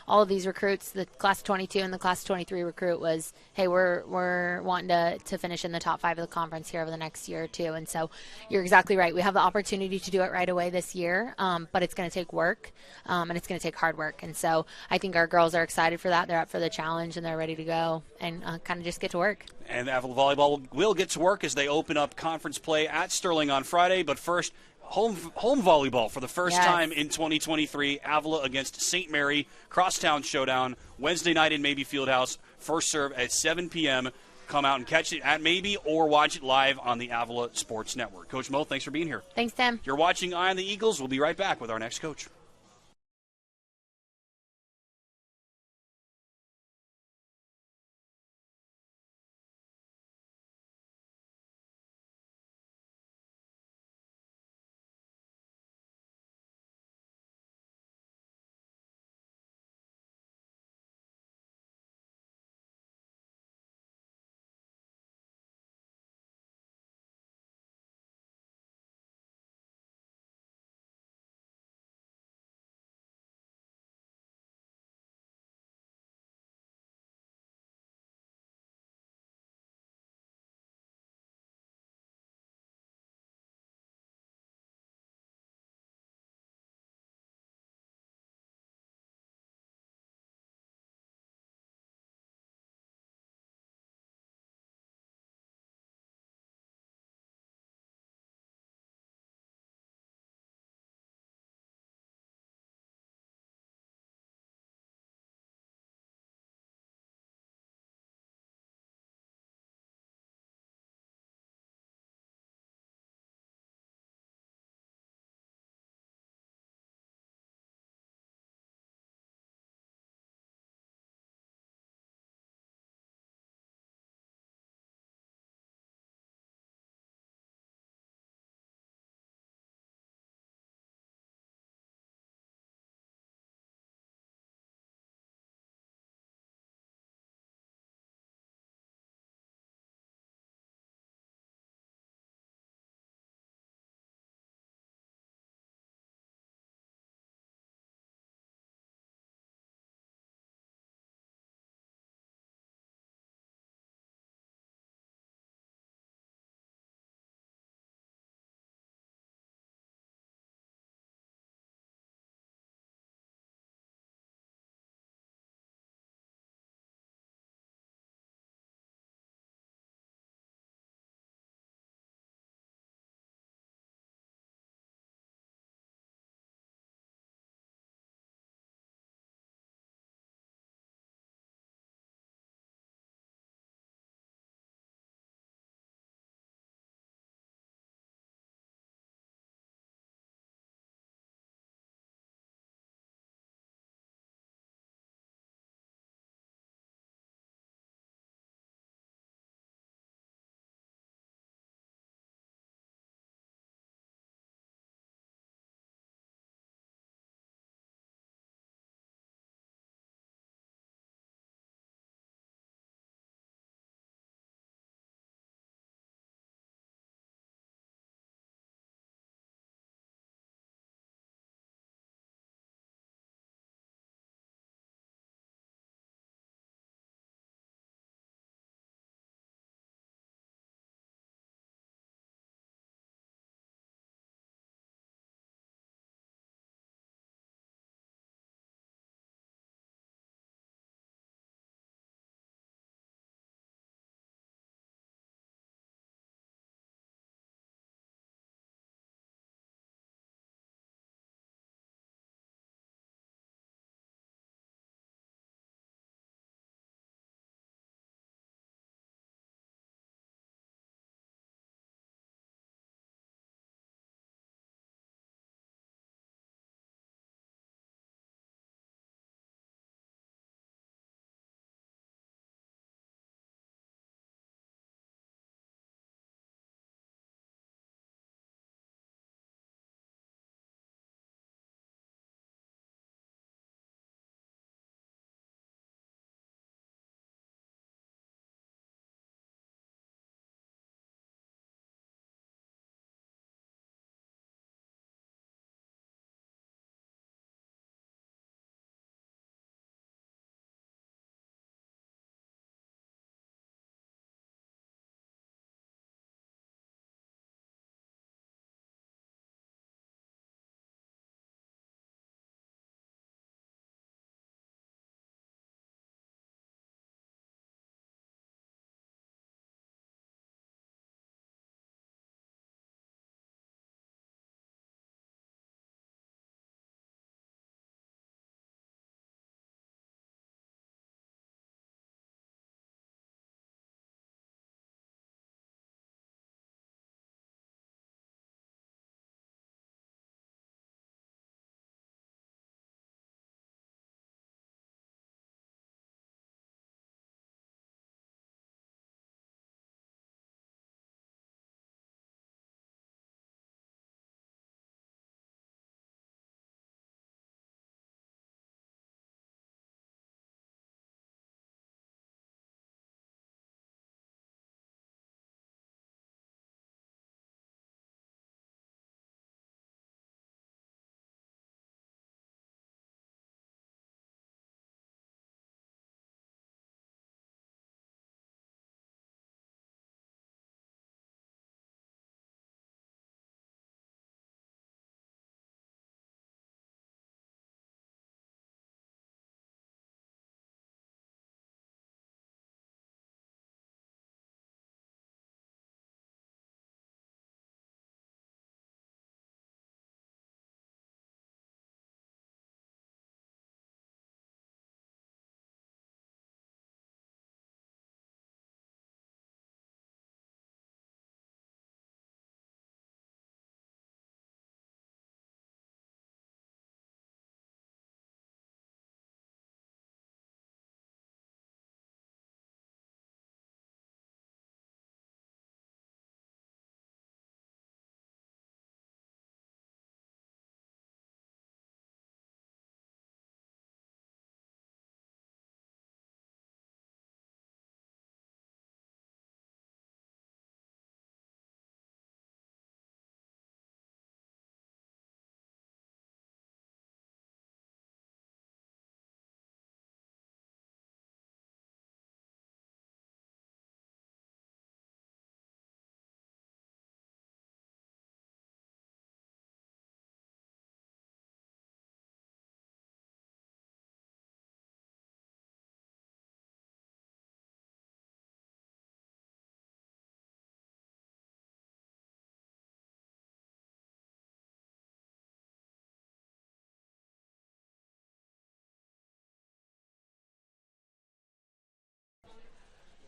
Speaker 4: all of these recruits, the class 22 and the class 23 recruit was, hey, we're wanting to finish in the top 5 of the conference here over the next year or two. And so you're exactly right. We have the opportunity to do it right away this year, but it's going to take work, and it's going to take hard work. And so I think our girls are excited for that. They're up for the challenge, and they're ready to go and kind of just get to work.
Speaker 1: And Avila Volleyball will get to work as they open up conference play at Sterling on Friday. But first, home volleyball for the first time in 2023. Avila against St. Mary, crosstown showdown, Wednesday night in Mabee Fieldhouse. First serve at 7 p.m. Come out and catch it at Mabee or watch it live on the Avila Sports Network. Coach Mo, thanks for being here.
Speaker 4: Thanks, Tim.
Speaker 1: You're watching Eye on the Eagles. We'll be right back with our next coach.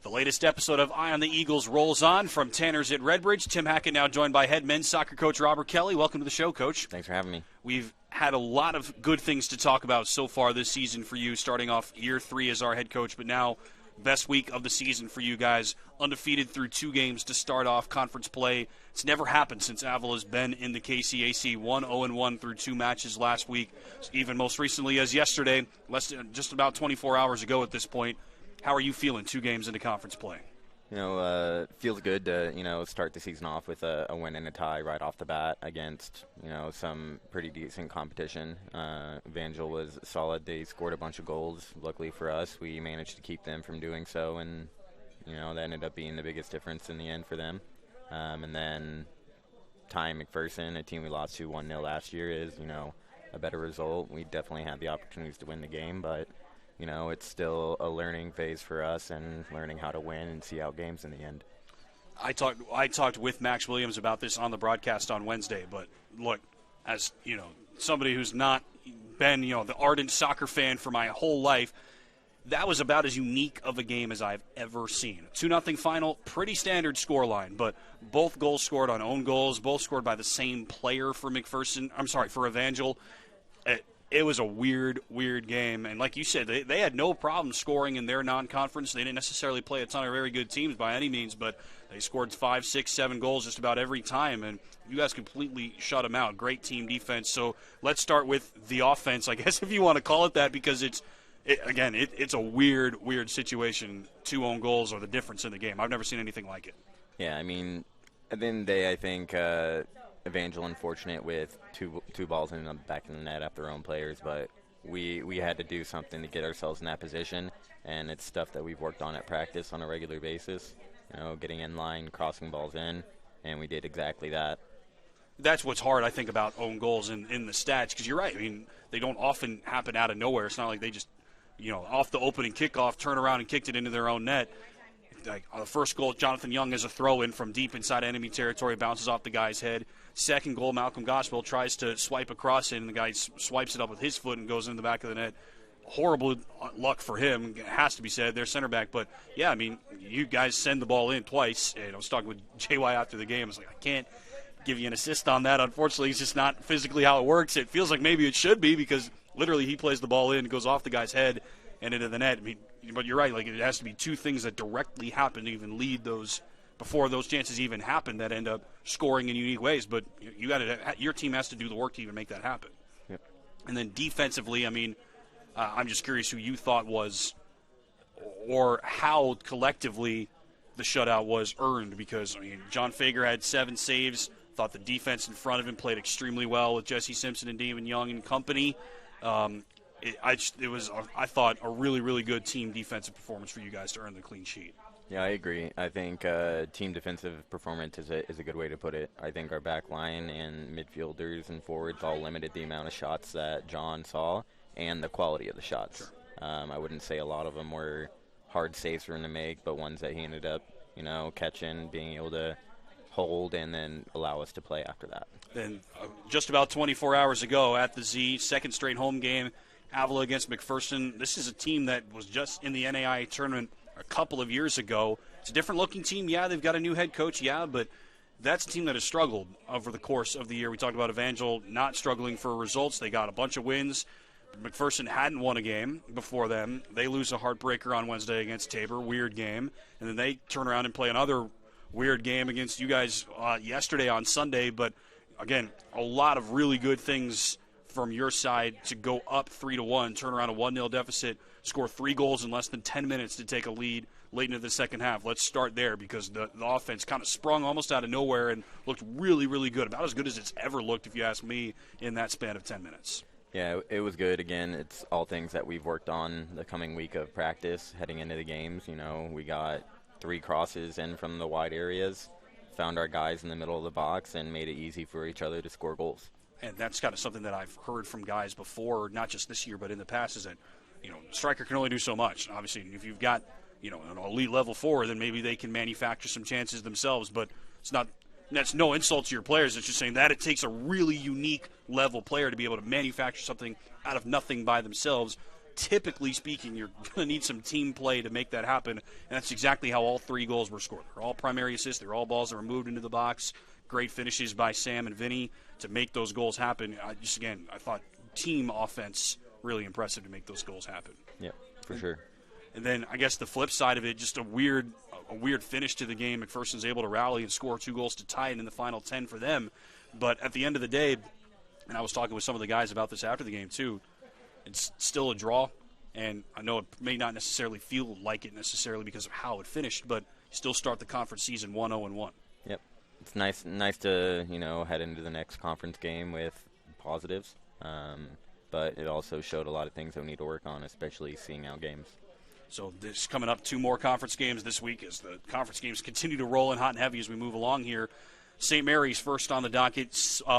Speaker 1: The latest episode of Eye on the Eagles rolls on from Tanner's at Redbridge. Tim Hackett now joined by head men's soccer coach Robert Kelly. Welcome to the show, Coach.
Speaker 5: Thanks for having me.
Speaker 1: We've had a lot of good things to talk about so far this season for you, starting off year 3 as our head coach, but now best week of the season for you guys. Undefeated through 2 games to start off conference play. It's never happened since Avila's been in the KCAC. 1-0-1 through 2 matches last week, even most recently as yesterday, just about 24 hours ago at this point. How are you feeling 2 games into conference play?
Speaker 5: Feels good to, start the season off with a win and a tie right off the bat against, some pretty decent competition. Evangel was solid. They scored a bunch of goals. Luckily for us, we managed to keep them from doing so, and, that ended up being the biggest difference in the end for them. And then tying McPherson, a team we lost to 1-0 last year, is, a better result. We definitely had the opportunities to win the game, but it's still a learning phase for us and learning how to win and see out games in the end.
Speaker 1: I talked with Max Williams about this on the broadcast on Wednesday, but look, as somebody who's not been the ardent soccer fan for my whole life, that was about as unique of a game as I've ever seen. 2-0 final, pretty standard scoreline, but both goals scored on own goals, both scored by the same player for for Evangel. It was a weird game, and like you said, they had no problem scoring in their non-conference. They didn't necessarily play a ton of very good teams by any means, but they scored 5, 6, 7 goals just about every time, and you guys completely shut them out. Great team defense. So let's start with the offense, I guess, if you want to call it that, because it's a weird situation. 2 own goals are the difference in the game. I've never seen anything like it.
Speaker 5: Yeah, I mean, at the end of the day, I think Evangel unfortunate with two balls in the back of the net after their own players, but we had to do something to get ourselves in that position, and it's stuff that we've worked on at practice on a regular basis, getting in line, crossing balls in, and we did exactly that.
Speaker 1: That's what's hard, I think, about own goals in the stats, because you're right. I mean, they don't often happen out of nowhere. It's not like they just, off the opening kickoff, turn around and kicked it into their own net. Like on the first goal, Jonathan Young has a throw-in from deep inside enemy territory, bounces off the guy's head. Second goal, Malcolm Gospel tries to swipe across it, and the guy swipes it up with his foot and goes in the back of the net. Horrible luck for him, it has to be said. They're center back, but yeah, I mean, you guys send the ball in twice. And I was talking with JY after the game. I was like, I can't give you an assist on that. Unfortunately, it's just not physically how it works. It feels like maybe it should be, because literally he plays the ball in, goes off the guy's head and into the net. I mean, but you're right. Like, it has to be 2 things that directly happen to even lead those before those chances even happen that end up scoring in unique ways. But your team has to do the work to even make that happen.
Speaker 5: Yep.
Speaker 1: And then defensively, I mean, I'm just curious who you thought was, or how collectively the shutout was earned, because I mean, John Fager had 7 saves. Thought the defense in front of him played extremely well with Jesse Simpson and Damon Young and company. It was, I thought, a really, really good team defensive performance for you guys to earn the clean sheet.
Speaker 5: Yeah, I agree. I think team defensive performance is a good way to put it. I think our back line and midfielders and forwards all limited the amount of shots that John saw and the quality of the shots.
Speaker 1: Sure.
Speaker 5: I wouldn't say a lot of them were hard saves for him to make, but ones that he ended up, catching, being able to hold, and then allow us to play after that.
Speaker 1: Then just about 24 hours ago at the Z, second straight home game, Avila against McPherson. This is a team that was just in the NAIA tournament a couple of years ago. It's a different-looking team. Yeah, they've got a new head coach. Yeah, but that's a team that has struggled over the course of the year. We talked about Evangel not struggling for results. They got a bunch of wins. McPherson hadn't won a game before them. They lose a heartbreaker on Wednesday against Tabor, weird game. And then they turn around and play another weird game against you guys yesterday on Sunday. But, again, a lot of really good things from your side to go up 3-1, turn around a 1-0 deficit, score 3 goals in less than 10 minutes to take a lead late into the second half. Let's start there, because the offense kind of sprung almost out of nowhere and looked really, really good, about as good as it's ever looked, if you ask me, in that span of 10 minutes.
Speaker 5: Yeah, it was good. Again, it's all things that we've worked on the coming week of practice heading into the games. We got 3 crosses in from the wide areas, found our guys in the middle of the box, and made it easy for each other to score goals. And
Speaker 1: that's kind of something that I've heard from guys before, not just this year, but in the past, is that, striker can only do so much. Obviously, if you've got, an elite level forward, then maybe they can manufacture some chances themselves, but that's no insult to your players. It's just saying that it takes a really unique level player to be able to manufacture something out of nothing by themselves typically speaking, you're going to need some team play to make that happen, and that's exactly how all 3 goals were scored. They're all primary assists. They're all balls that were moved into the box. Great finishes by Sam and Vinny to make those goals happen. I thought team offense really impressive to make those goals happen.
Speaker 5: Yeah, for sure.
Speaker 1: And then I guess the flip side of it, just a weird finish to the game. McPherson's able to rally and score 2 goals to tie it in the final 10 for them. But at the end of the day, and I was talking with some of the guys about this after the game too, it's still a draw. And I know it may not necessarily feel like it necessarily because of how it finished, but still start the conference season 1-0-1.
Speaker 5: Yep. It's nice to, head into the next conference game with positives. But it also showed a lot of things that we need to work on, especially seeing out games. So
Speaker 1: this coming up 2 more conference games this week as the conference games continue to roll in hot and heavy as we move along here. St. Mary's first on the docket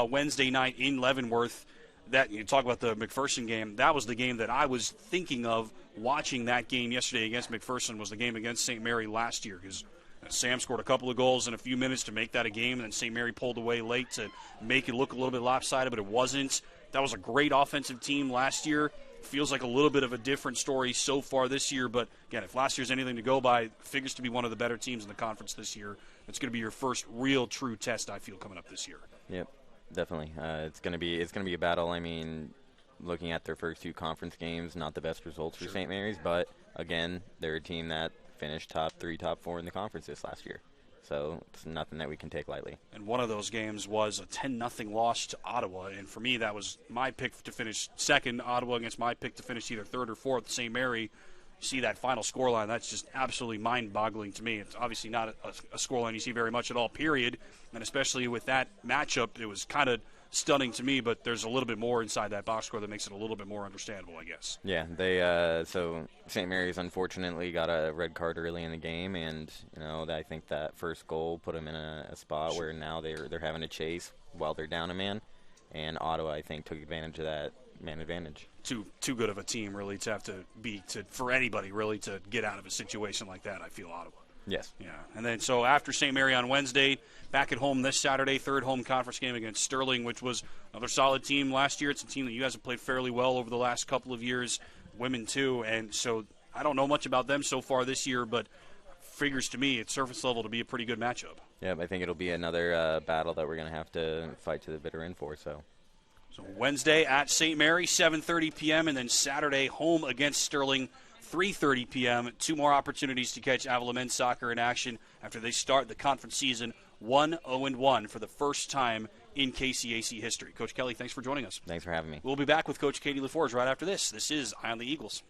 Speaker 1: Wednesday night in Leavenworth. That you talk about the McPherson game. That was the game that I was thinking of watching. That game yesterday against McPherson was the game against St. Mary last year because Sam scored a couple of goals in a few minutes to make that a game, and then St. Mary pulled away late to make it look a little bit lopsided, but it wasn't. That was a great offensive team last year. Feels like a little bit of a different story so far this year, but again, if last year's anything to go by, figures to be one of the better teams in the conference this year. It's going to be your first real true test, I feel, coming up this year.
Speaker 5: Yep, definitely. It's going to be a battle. I mean, looking at their first 2 conference games, not the best results for St. Mary's, but again, they're a team that finished top 3, top 4 in the conference this last year. So it's nothing that we can take lightly.
Speaker 1: And one of those games was a 10-0 loss to Ottawa. And for me, that was my pick to finish second. Ottawa against my pick to finish either third or fourth. St. Mary, you see that final scoreline. That's just absolutely mind-boggling to me. It's obviously not a scoreline you see very much at all, period. And especially with that matchup, it was kind of stunning to me, but there's a little bit more inside that box score that makes it a little bit more understandable, I guess.
Speaker 5: Yeah, so St. Mary's unfortunately got a red card early in the game, and I think that first goal put them in a spot where now they're having to chase while they're down a man, and Ottawa I think took advantage of that man advantage.
Speaker 1: Too good of a team really to have for anybody really to get out of a situation like that. I feel Ottawa.
Speaker 5: Yes.
Speaker 1: Yeah. And then so after St. Mary on Wednesday, back at home this Saturday, third home conference game against Sterling, which was another solid team last year. It's a team that you guys have played fairly well over the last couple of years, women too. And so I don't know much about them so far this year, but figures to me at surface level to be a pretty good matchup.
Speaker 5: Yeah, I think it'll be another battle that we're going to have to fight to the bitter end for. So
Speaker 1: Wednesday at St. Mary, 7:30 p.m., and then Saturday home against Sterling, 3:30 p.m. 2 more opportunities to catch Avila men's soccer in action after they start the conference season 1-0-1 for the first time in KCAC history. Coach Kelly, thanks for joining us.
Speaker 5: Thanks for having me.
Speaker 1: We'll be back with Coach Katie LaForge right after this. This is Eye on the Eagles.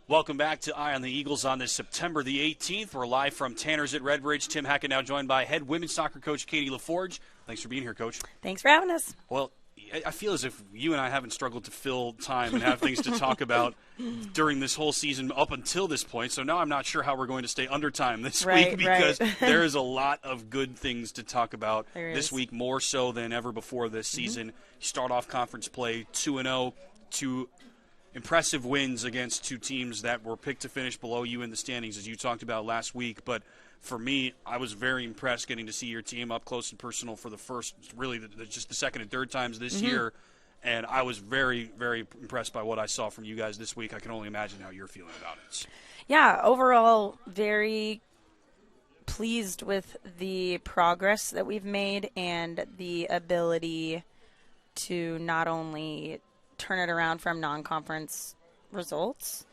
Speaker 1: Welcome back to Eye on the Eagles on this September the 18th. We're live from Tanner's at Redbridge. Tim Hackett now joined by head women's soccer coach Katie LaForge. Thanks for being here, Coach.
Speaker 6: Thanks for having us.
Speaker 1: Well, I feel as if you and I haven't struggled to fill time and have things to talk about during this whole season up until this point. So now I'm not sure how we're going to stay under time this week because there is a lot of good things to talk about this week, more so than ever before this season. You start off conference play 2-0, two impressive wins against two teams that were picked to finish below you in the standings, as you talked about last week. But for me, I was very impressed getting to see your team up close and personal for the first, really, just the second and third times this year. And I was very, very impressed by what I saw from you guys this week. I can only imagine how you're feeling about it.
Speaker 6: Yeah, overall, very pleased with the progress that we've made and the ability to not only turn it around from non-conference results,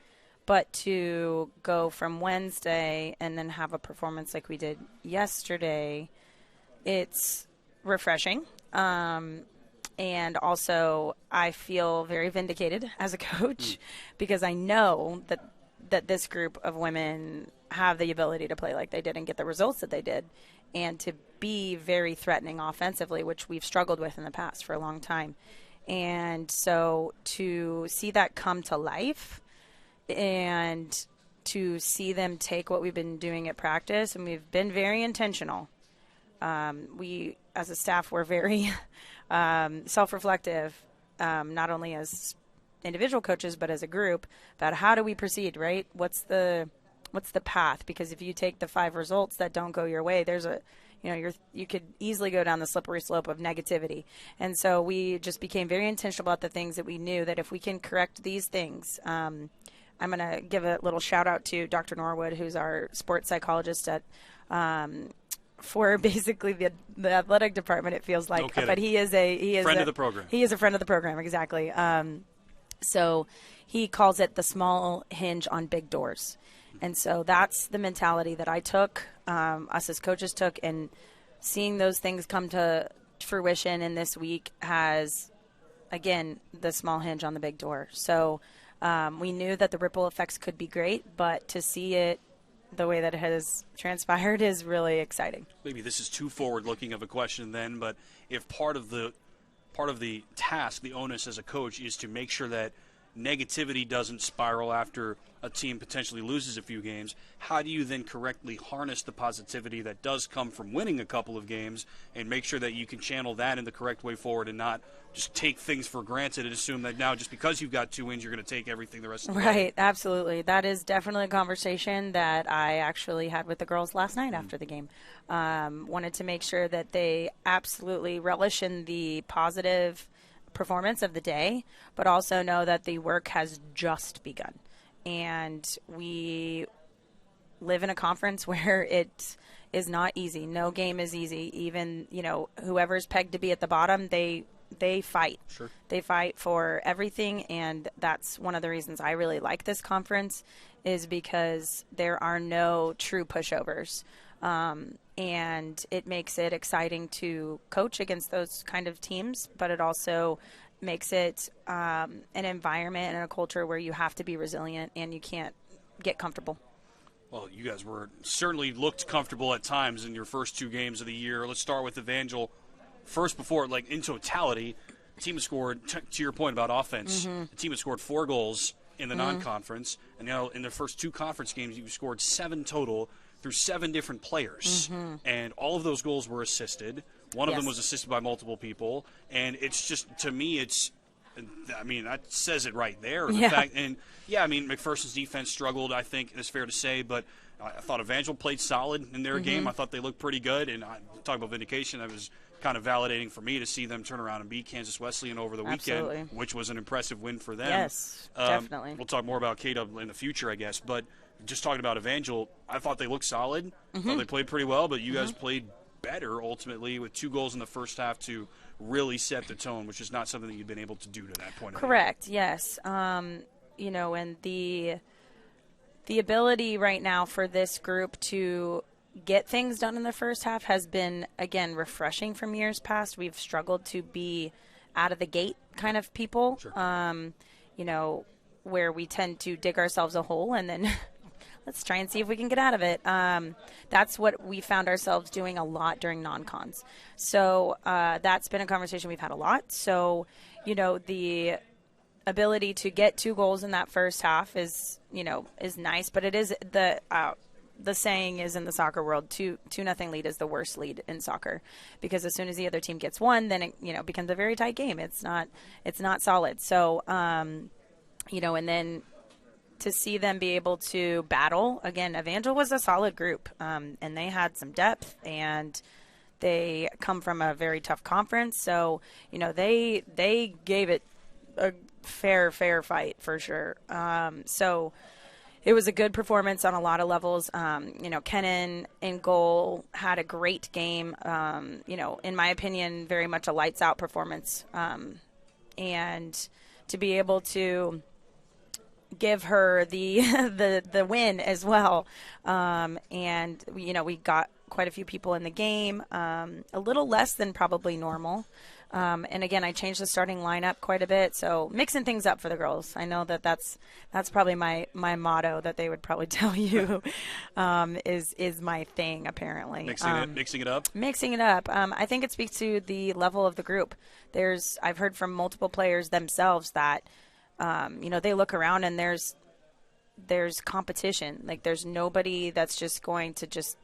Speaker 6: but to go from Wednesday and then have a performance like we did yesterday. It's refreshing. And also I feel very vindicated as a coach because I know that this group of women have the ability to play like they did and get the results that they did and to be very threatening offensively, which we've struggled with in the past for a long time. And so to see that come to life and to see them take what we've been doing at practice, and we've been very intentional. We, as a staff, were very self-reflective, not only as individual coaches but as a group, about how do we proceed, right? What's the path? Because if you take the 5 results that don't go your way, there's a you could easily go down the slippery slope of negativity. And so we just became very intentional about the things that we knew that if we can correct these things, I'm going to give a little shout out to Dr. Norwood, who's our sports psychologist at for basically the athletic department, it feels like.
Speaker 1: No,
Speaker 6: but he is a
Speaker 1: friend of the program.
Speaker 6: He is a friend of the program, exactly. So he calls it the small hinge on big doors. And so that's the mentality that I took, us as coaches took, and seeing those things come to fruition in this week has, again, the small hinge on the big door. So we knew that the ripple effects could be great, but to see it the way that it has transpired is really exciting.
Speaker 1: Maybe this is too forward-looking of a question then, but if part of the task, the onus as a coach, is to make sure that negativity doesn't spiral after a team potentially loses a few games, how do you then correctly harness the positivity that does come from winning a couple of games and make sure that you can channel that in the correct way forward and not just take things for granted and assume that now just because you've got 2 wins you're going to take everything the rest of the way?
Speaker 6: Right, absolutely. That is definitely a conversation that I actually had with the girls last night after the game. Wanted to make sure that they absolutely relish in the positive performance of the day, but also know that the work has just begun. And we live in a conference where it is not easy. No game is easy. Even, whoever's pegged to be at the bottom, they fight. Sure. They fight for everything, and that's one of the reasons I really like this conference is because there are no true pushovers. And it makes it exciting to coach against those kind of teams, but it also makes it an environment and a culture where you have to be resilient and you can't get comfortable.
Speaker 1: Well, you guys certainly looked comfortable at times in your first 2 games of the year. Let's start with Evangel. First, before, in totality, the team has scored, to your point about offense, the team has scored 4 goals in the non-conference. And in their first 2 conference games, you've scored 7 total through 7 different players. And all of those goals were assisted. One of them was assisted by multiple people. And it's just, to me, that says it right there. McPherson's defense struggled, I think it's fair to say, but I thought Evangel played solid in their game. I thought they looked pretty good. And talk about vindication, that was kind of validating for me to see them turn around and beat Kansas Wesleyan over the weekend, which was an impressive win for them.
Speaker 6: Yes, definitely.
Speaker 1: We'll talk more about K-Dub in the future, I guess. But just talking about Evangel, I thought they looked solid. I thought they played pretty well, but you guys played better ultimately with 2 goals in the first half to really set the tone, which is not something that you've been able to do to that point.
Speaker 6: Correct, yes. And the ability right now for this group to get things done in the first half has been, again, refreshing from years past. We've struggled to be out of the gate kind of people. Sure. where we tend to dig ourselves a hole and then let's try and see if we can get out of it. That's what we found ourselves doing a lot during non-cons. So that's been a conversation we've had a lot. So, the ability to get 2 goals in that first half is nice, but it is the saying is in the soccer world, 2-0 lead is the worst lead in soccer, because as soon as the other team gets one, then it becomes a very tight game. It's not solid. So and then to see them be able to battle again. Evangel was a solid group, and they had some depth, and they come from a very tough conference. So they gave it a fair fight for sure. So it was a good performance on a lot of levels. Kenan in goal had a great game. In my opinion, very much a lights out performance. And to be able to give her the win as well. And we got quite a few people in the game, a little less than probably normal. And again, I changed the starting lineup quite a bit, so mixing things up for the girls. I know that's probably my motto that they would probably tell you is my thing, apparently.
Speaker 1: Mixing it up.
Speaker 6: Mixing it up. I think it speaks to the level of the group. I've heard from multiple players themselves that they look around and there's competition. Like, there's nobody that's just going to just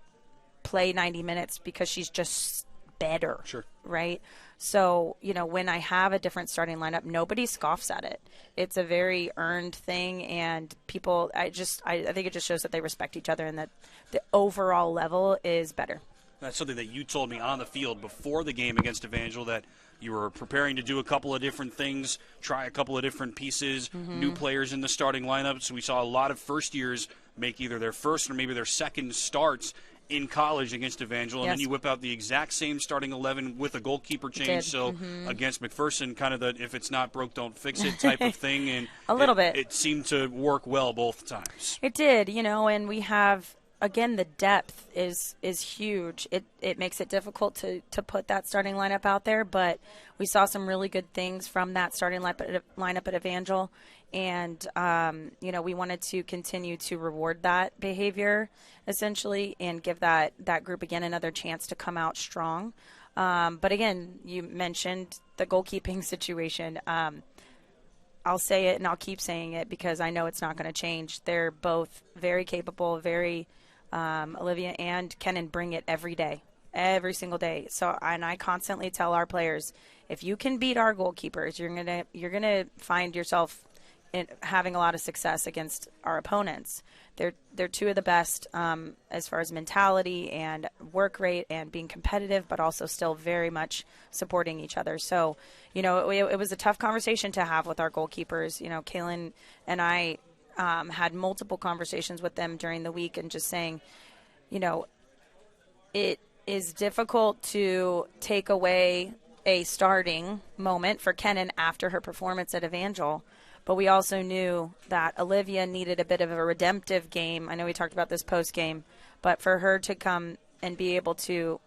Speaker 6: play 90 minutes because she's just better.
Speaker 1: Sure.
Speaker 6: Right? So, when I have a different starting lineup, nobody scoffs at it. It's a very earned thing, and people, I think it just shows that they respect each other and that the overall level is better.
Speaker 1: That's something that you told me on the field before the game against Evangel, that you were preparing to do a couple of different things, try a couple of different pieces, new players in the starting lineup. So we saw a lot of first years make either their first or maybe their second starts in college against Evangel, and then you whip out the exact same starting 11 with a goalkeeper change. So against McPherson, kind of the if it's not broke, don't fix it type of thing. And
Speaker 6: a little bit.
Speaker 1: It seemed to work well both times.
Speaker 6: It did, and we have, again, the depth is huge. It makes it difficult to put that starting lineup out there, but we saw some really good things from that starting lineup at Evangel, and we wanted to continue to reward that behavior, essentially, and give that group again another chance to come out strong. But again, you mentioned the goalkeeping situation. I'll say it and I'll keep saying it because I know it's not going to change. They're both very capable, very Olivia and Kenan bring it every day, every single day. So, and I constantly tell our players, if you can beat our goalkeepers, you're gonna find yourself having a lot of success against our opponents. They're two of the best as far as mentality and work rate and being competitive, but also still very much supporting each other. So, it was a tough conversation to have with our goalkeepers. Kaylin and I had multiple conversations with them during the week and just saying, it is difficult to take away a starting moment for Kenan after her performance at Evangel. But we also knew that Olivia needed a bit of a redemptive game. I know we talked about this post-game, but for her to come and be able to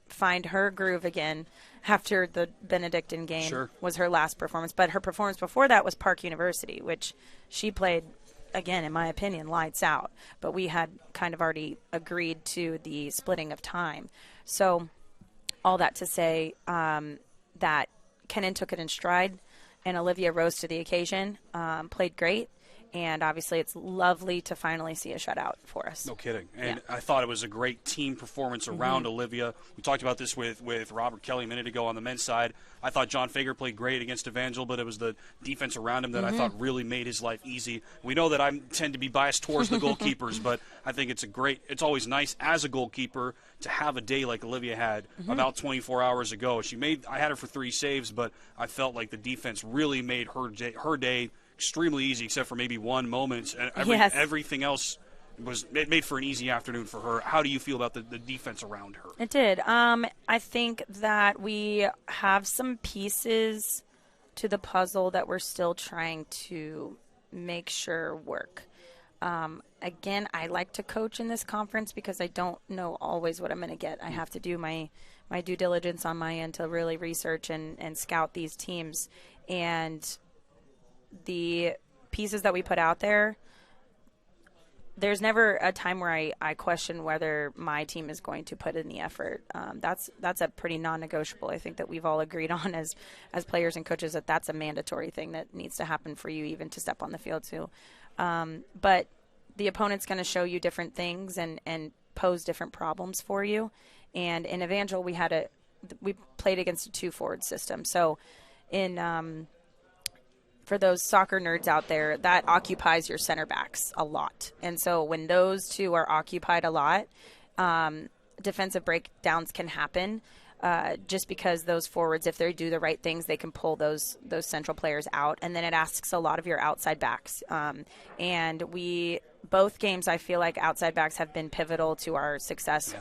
Speaker 6: find her groove again after the Benedictine game was her last performance. But her performance before that was Park University, which she played, again, in my opinion, lights out. But we had kind of already agreed to the splitting of time. So all that to say that Kenan took it in stride, and Olivia rose to the occasion, played great, and obviously it's lovely to finally see a shutout for us.
Speaker 1: No kidding. And I thought it was a great team performance around Olivia. We talked about this with Robert Kelly a minute ago on the men's side. I thought John Fager played great against Evangel, but it was the defense around him that I thought really made his life easy. We know that I tend to be biased towards the goalkeepers, but I think it's always nice as a goalkeeper to have a day like Olivia had about 24 hours ago. I had her for 3 saves, but I felt like the defense really made her day extremely easy, except for maybe one moment. Everything else it made for an easy afternoon for her. How do you feel about the defense around her?
Speaker 6: It did. I think that we have some pieces to the puzzle that we're still trying to make sure work. Again, I like to coach in this conference because I don't know always what I'm going to get. I have to do my due diligence on my end to really research and scout these teams. And the pieces that we put out there, there's never a time where I question whether my team is going to put in the effort. That's a pretty non-negotiable. I think that we've all agreed on as players and coaches that that's a mandatory thing that needs to happen for you even to step on the field too. But the opponent's going to show you different things and pose different problems for you. And in Evangel, we played against a 2-forward system. So for those soccer nerds out there, that occupies your center backs a lot. And so when those two are occupied a lot, defensive breakdowns can happen just because those forwards, if they do the right things, they can pull those central players out. And then it asks a lot of your outside backs. And both games, I feel like outside backs have been pivotal to our success,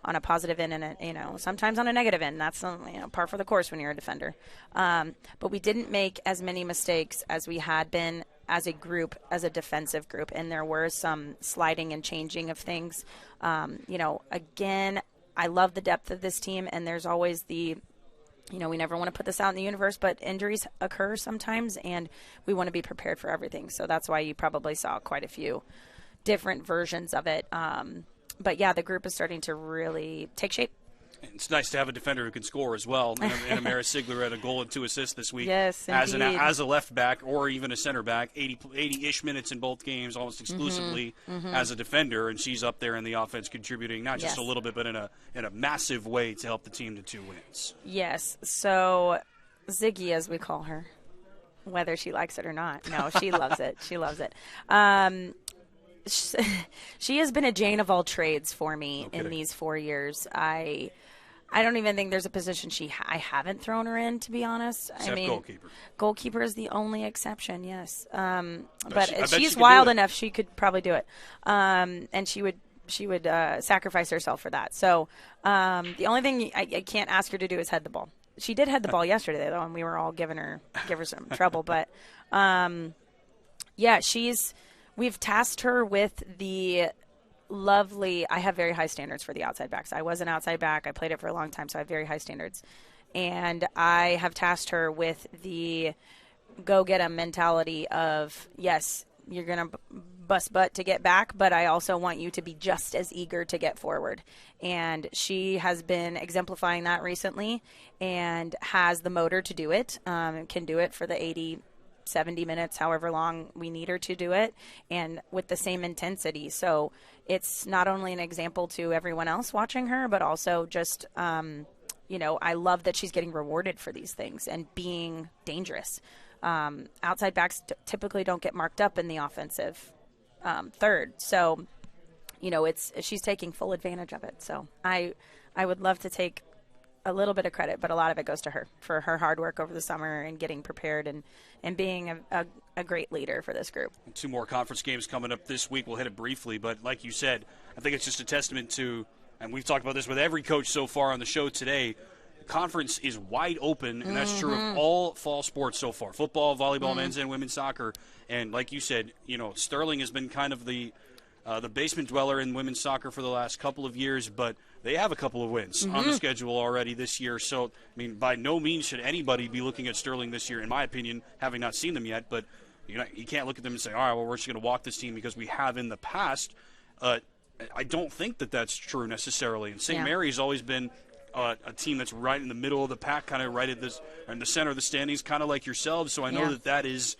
Speaker 6: on a positive end and sometimes on a negative end. That's par for the course when you're a defender. But we didn't make as many mistakes as we had been as a group, as a defensive group, and there were some sliding and changing of things. Again, I love the depth of this team, and there's always we never want to put this out in the universe, but injuries occur sometimes, and we want to be prepared for everything. So that's why you probably saw quite a few different versions of it. But yeah, the group is starting to really take shape.
Speaker 1: It's nice to have a defender who can score as well. And Amara Sigler had a goal and 2 assists this week.
Speaker 6: Yes,
Speaker 1: as
Speaker 6: indeed.
Speaker 1: a left back or even a center back, 80-ish minutes in both games, almost exclusively as a defender, and she's up there in the offense contributing not just a little bit, but in a massive way to help the team to 2 wins.
Speaker 6: Yes. So Ziggy, as we call her, whether she likes it or not. No, she loves it. She loves it. She has been a Jane of all trades for me in these 4 years. I don't even think there's a position I haven't thrown her in, to be honest.
Speaker 1: Except goalkeeper.
Speaker 6: Goalkeeper is the only exception, yes. But
Speaker 1: she's
Speaker 6: she's wild enough; she could probably do it, and she would sacrifice herself for that. So the only thing I can't ask her to do is head the ball. She did head the ball yesterday, though, and we were all give her some trouble. But yeah, we've tasked her with the lovely. I have very high standards for the outside backs. I was an outside back. I played it for a long time, so I have very high standards. And I have tasked her with the go-get-'em mentality of, yes, you're going to bust butt to get back, but I also want you to be just as eager to get forward. And she has been exemplifying that recently and has the motor to do it, can do it for the 70 minutes, however long we need her to do it, and with the same intensity. So it's not only an example to everyone else watching her, but also just, I love that she's getting rewarded for these things and being dangerous. Outside backs typically don't get marked up in the offensive third. So, she's taking full advantage of it. So I would love to take a little bit of credit, but a lot of it goes to her for her hard work over the summer and getting prepared and being a great leader for this group.
Speaker 1: 2 more conference games coming up this week. We'll hit it briefly, but like you said, I think it's just a testament to, and we've talked about this with every coach so far on the show today, the conference is wide open, and that's true of all fall sports so far, football, volleyball, men's and women's soccer. And like you said, Sterling has been kind of the basement dweller in women's soccer for the last couple of years, but they have a couple of wins on the schedule already this year. So, by no means should anybody be looking at Sterling this year, in my opinion, having not seen them yet. But you can't look at them and say, all right, well, we're just going to walk this team because we have in the past. I don't think that that's true necessarily. And St. Mary's always been a team that's right in the middle of the pack, kind of right at this in the center of the standings, kind of like yourselves. So I know that is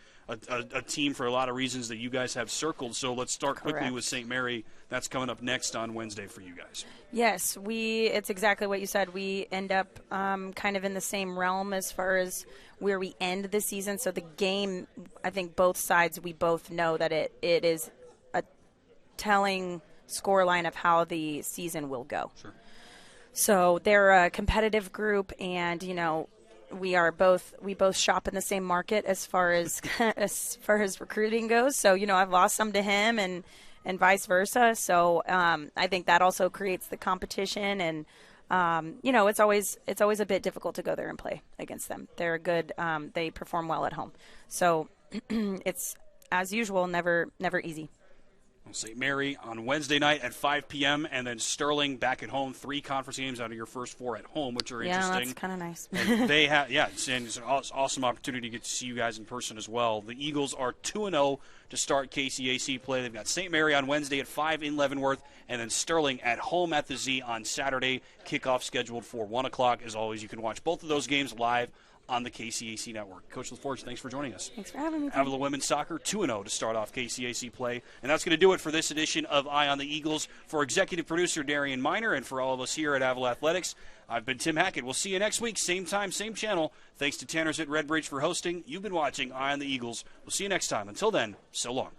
Speaker 1: a team for a lot of reasons that you guys have circled. So let's start quickly with St. Mary. That's coming up next on Wednesday for you guys.
Speaker 6: Yes, it's exactly what you said. We end up kind of in the same realm as far as where we end the season. So the game, I think both sides, we both know that it is a telling scoreline of how the season will go.
Speaker 1: Sure.
Speaker 6: So they're a competitive group, and we both shop in the same market as far as recruiting goes. So I've lost some to him and vice versa. So I think that also creates the competition, and it's always a bit difficult to go there and play against them. They're good. They perform well at home. So it's, as usual, never easy.
Speaker 1: St. Mary on Wednesday night at 5 p.m. and then Sterling back at home. 3 conference games out of your first 4 at home, which are interesting.
Speaker 6: Yeah, that's kind of nice.
Speaker 1: And they have, and it's an awesome opportunity to get to see you guys in person as well. The Eagles are 2-0 to start KCAC play. They've got St. Mary on Wednesday at 5 in Leavenworth, and then Sterling at home at the Z on Saturday. Kickoff scheduled for 1 o'clock. As always, you can watch both of those games live on the KCAC network. Coach LaForge, thanks for joining us.
Speaker 6: Thanks for having me.
Speaker 1: Avila women's soccer 2-0 to start off KCAC play. And that's going to do it for this edition of Eye on the Eagles. For executive producer Darian Miner and for all of us here at Avila Athletics, I've been Tim Hackett. We'll see you next week, same time, same channel. Thanks to Tanner's at Redbridge for hosting. You've been watching Eye on the Eagles. We'll see you next time. Until then, so long.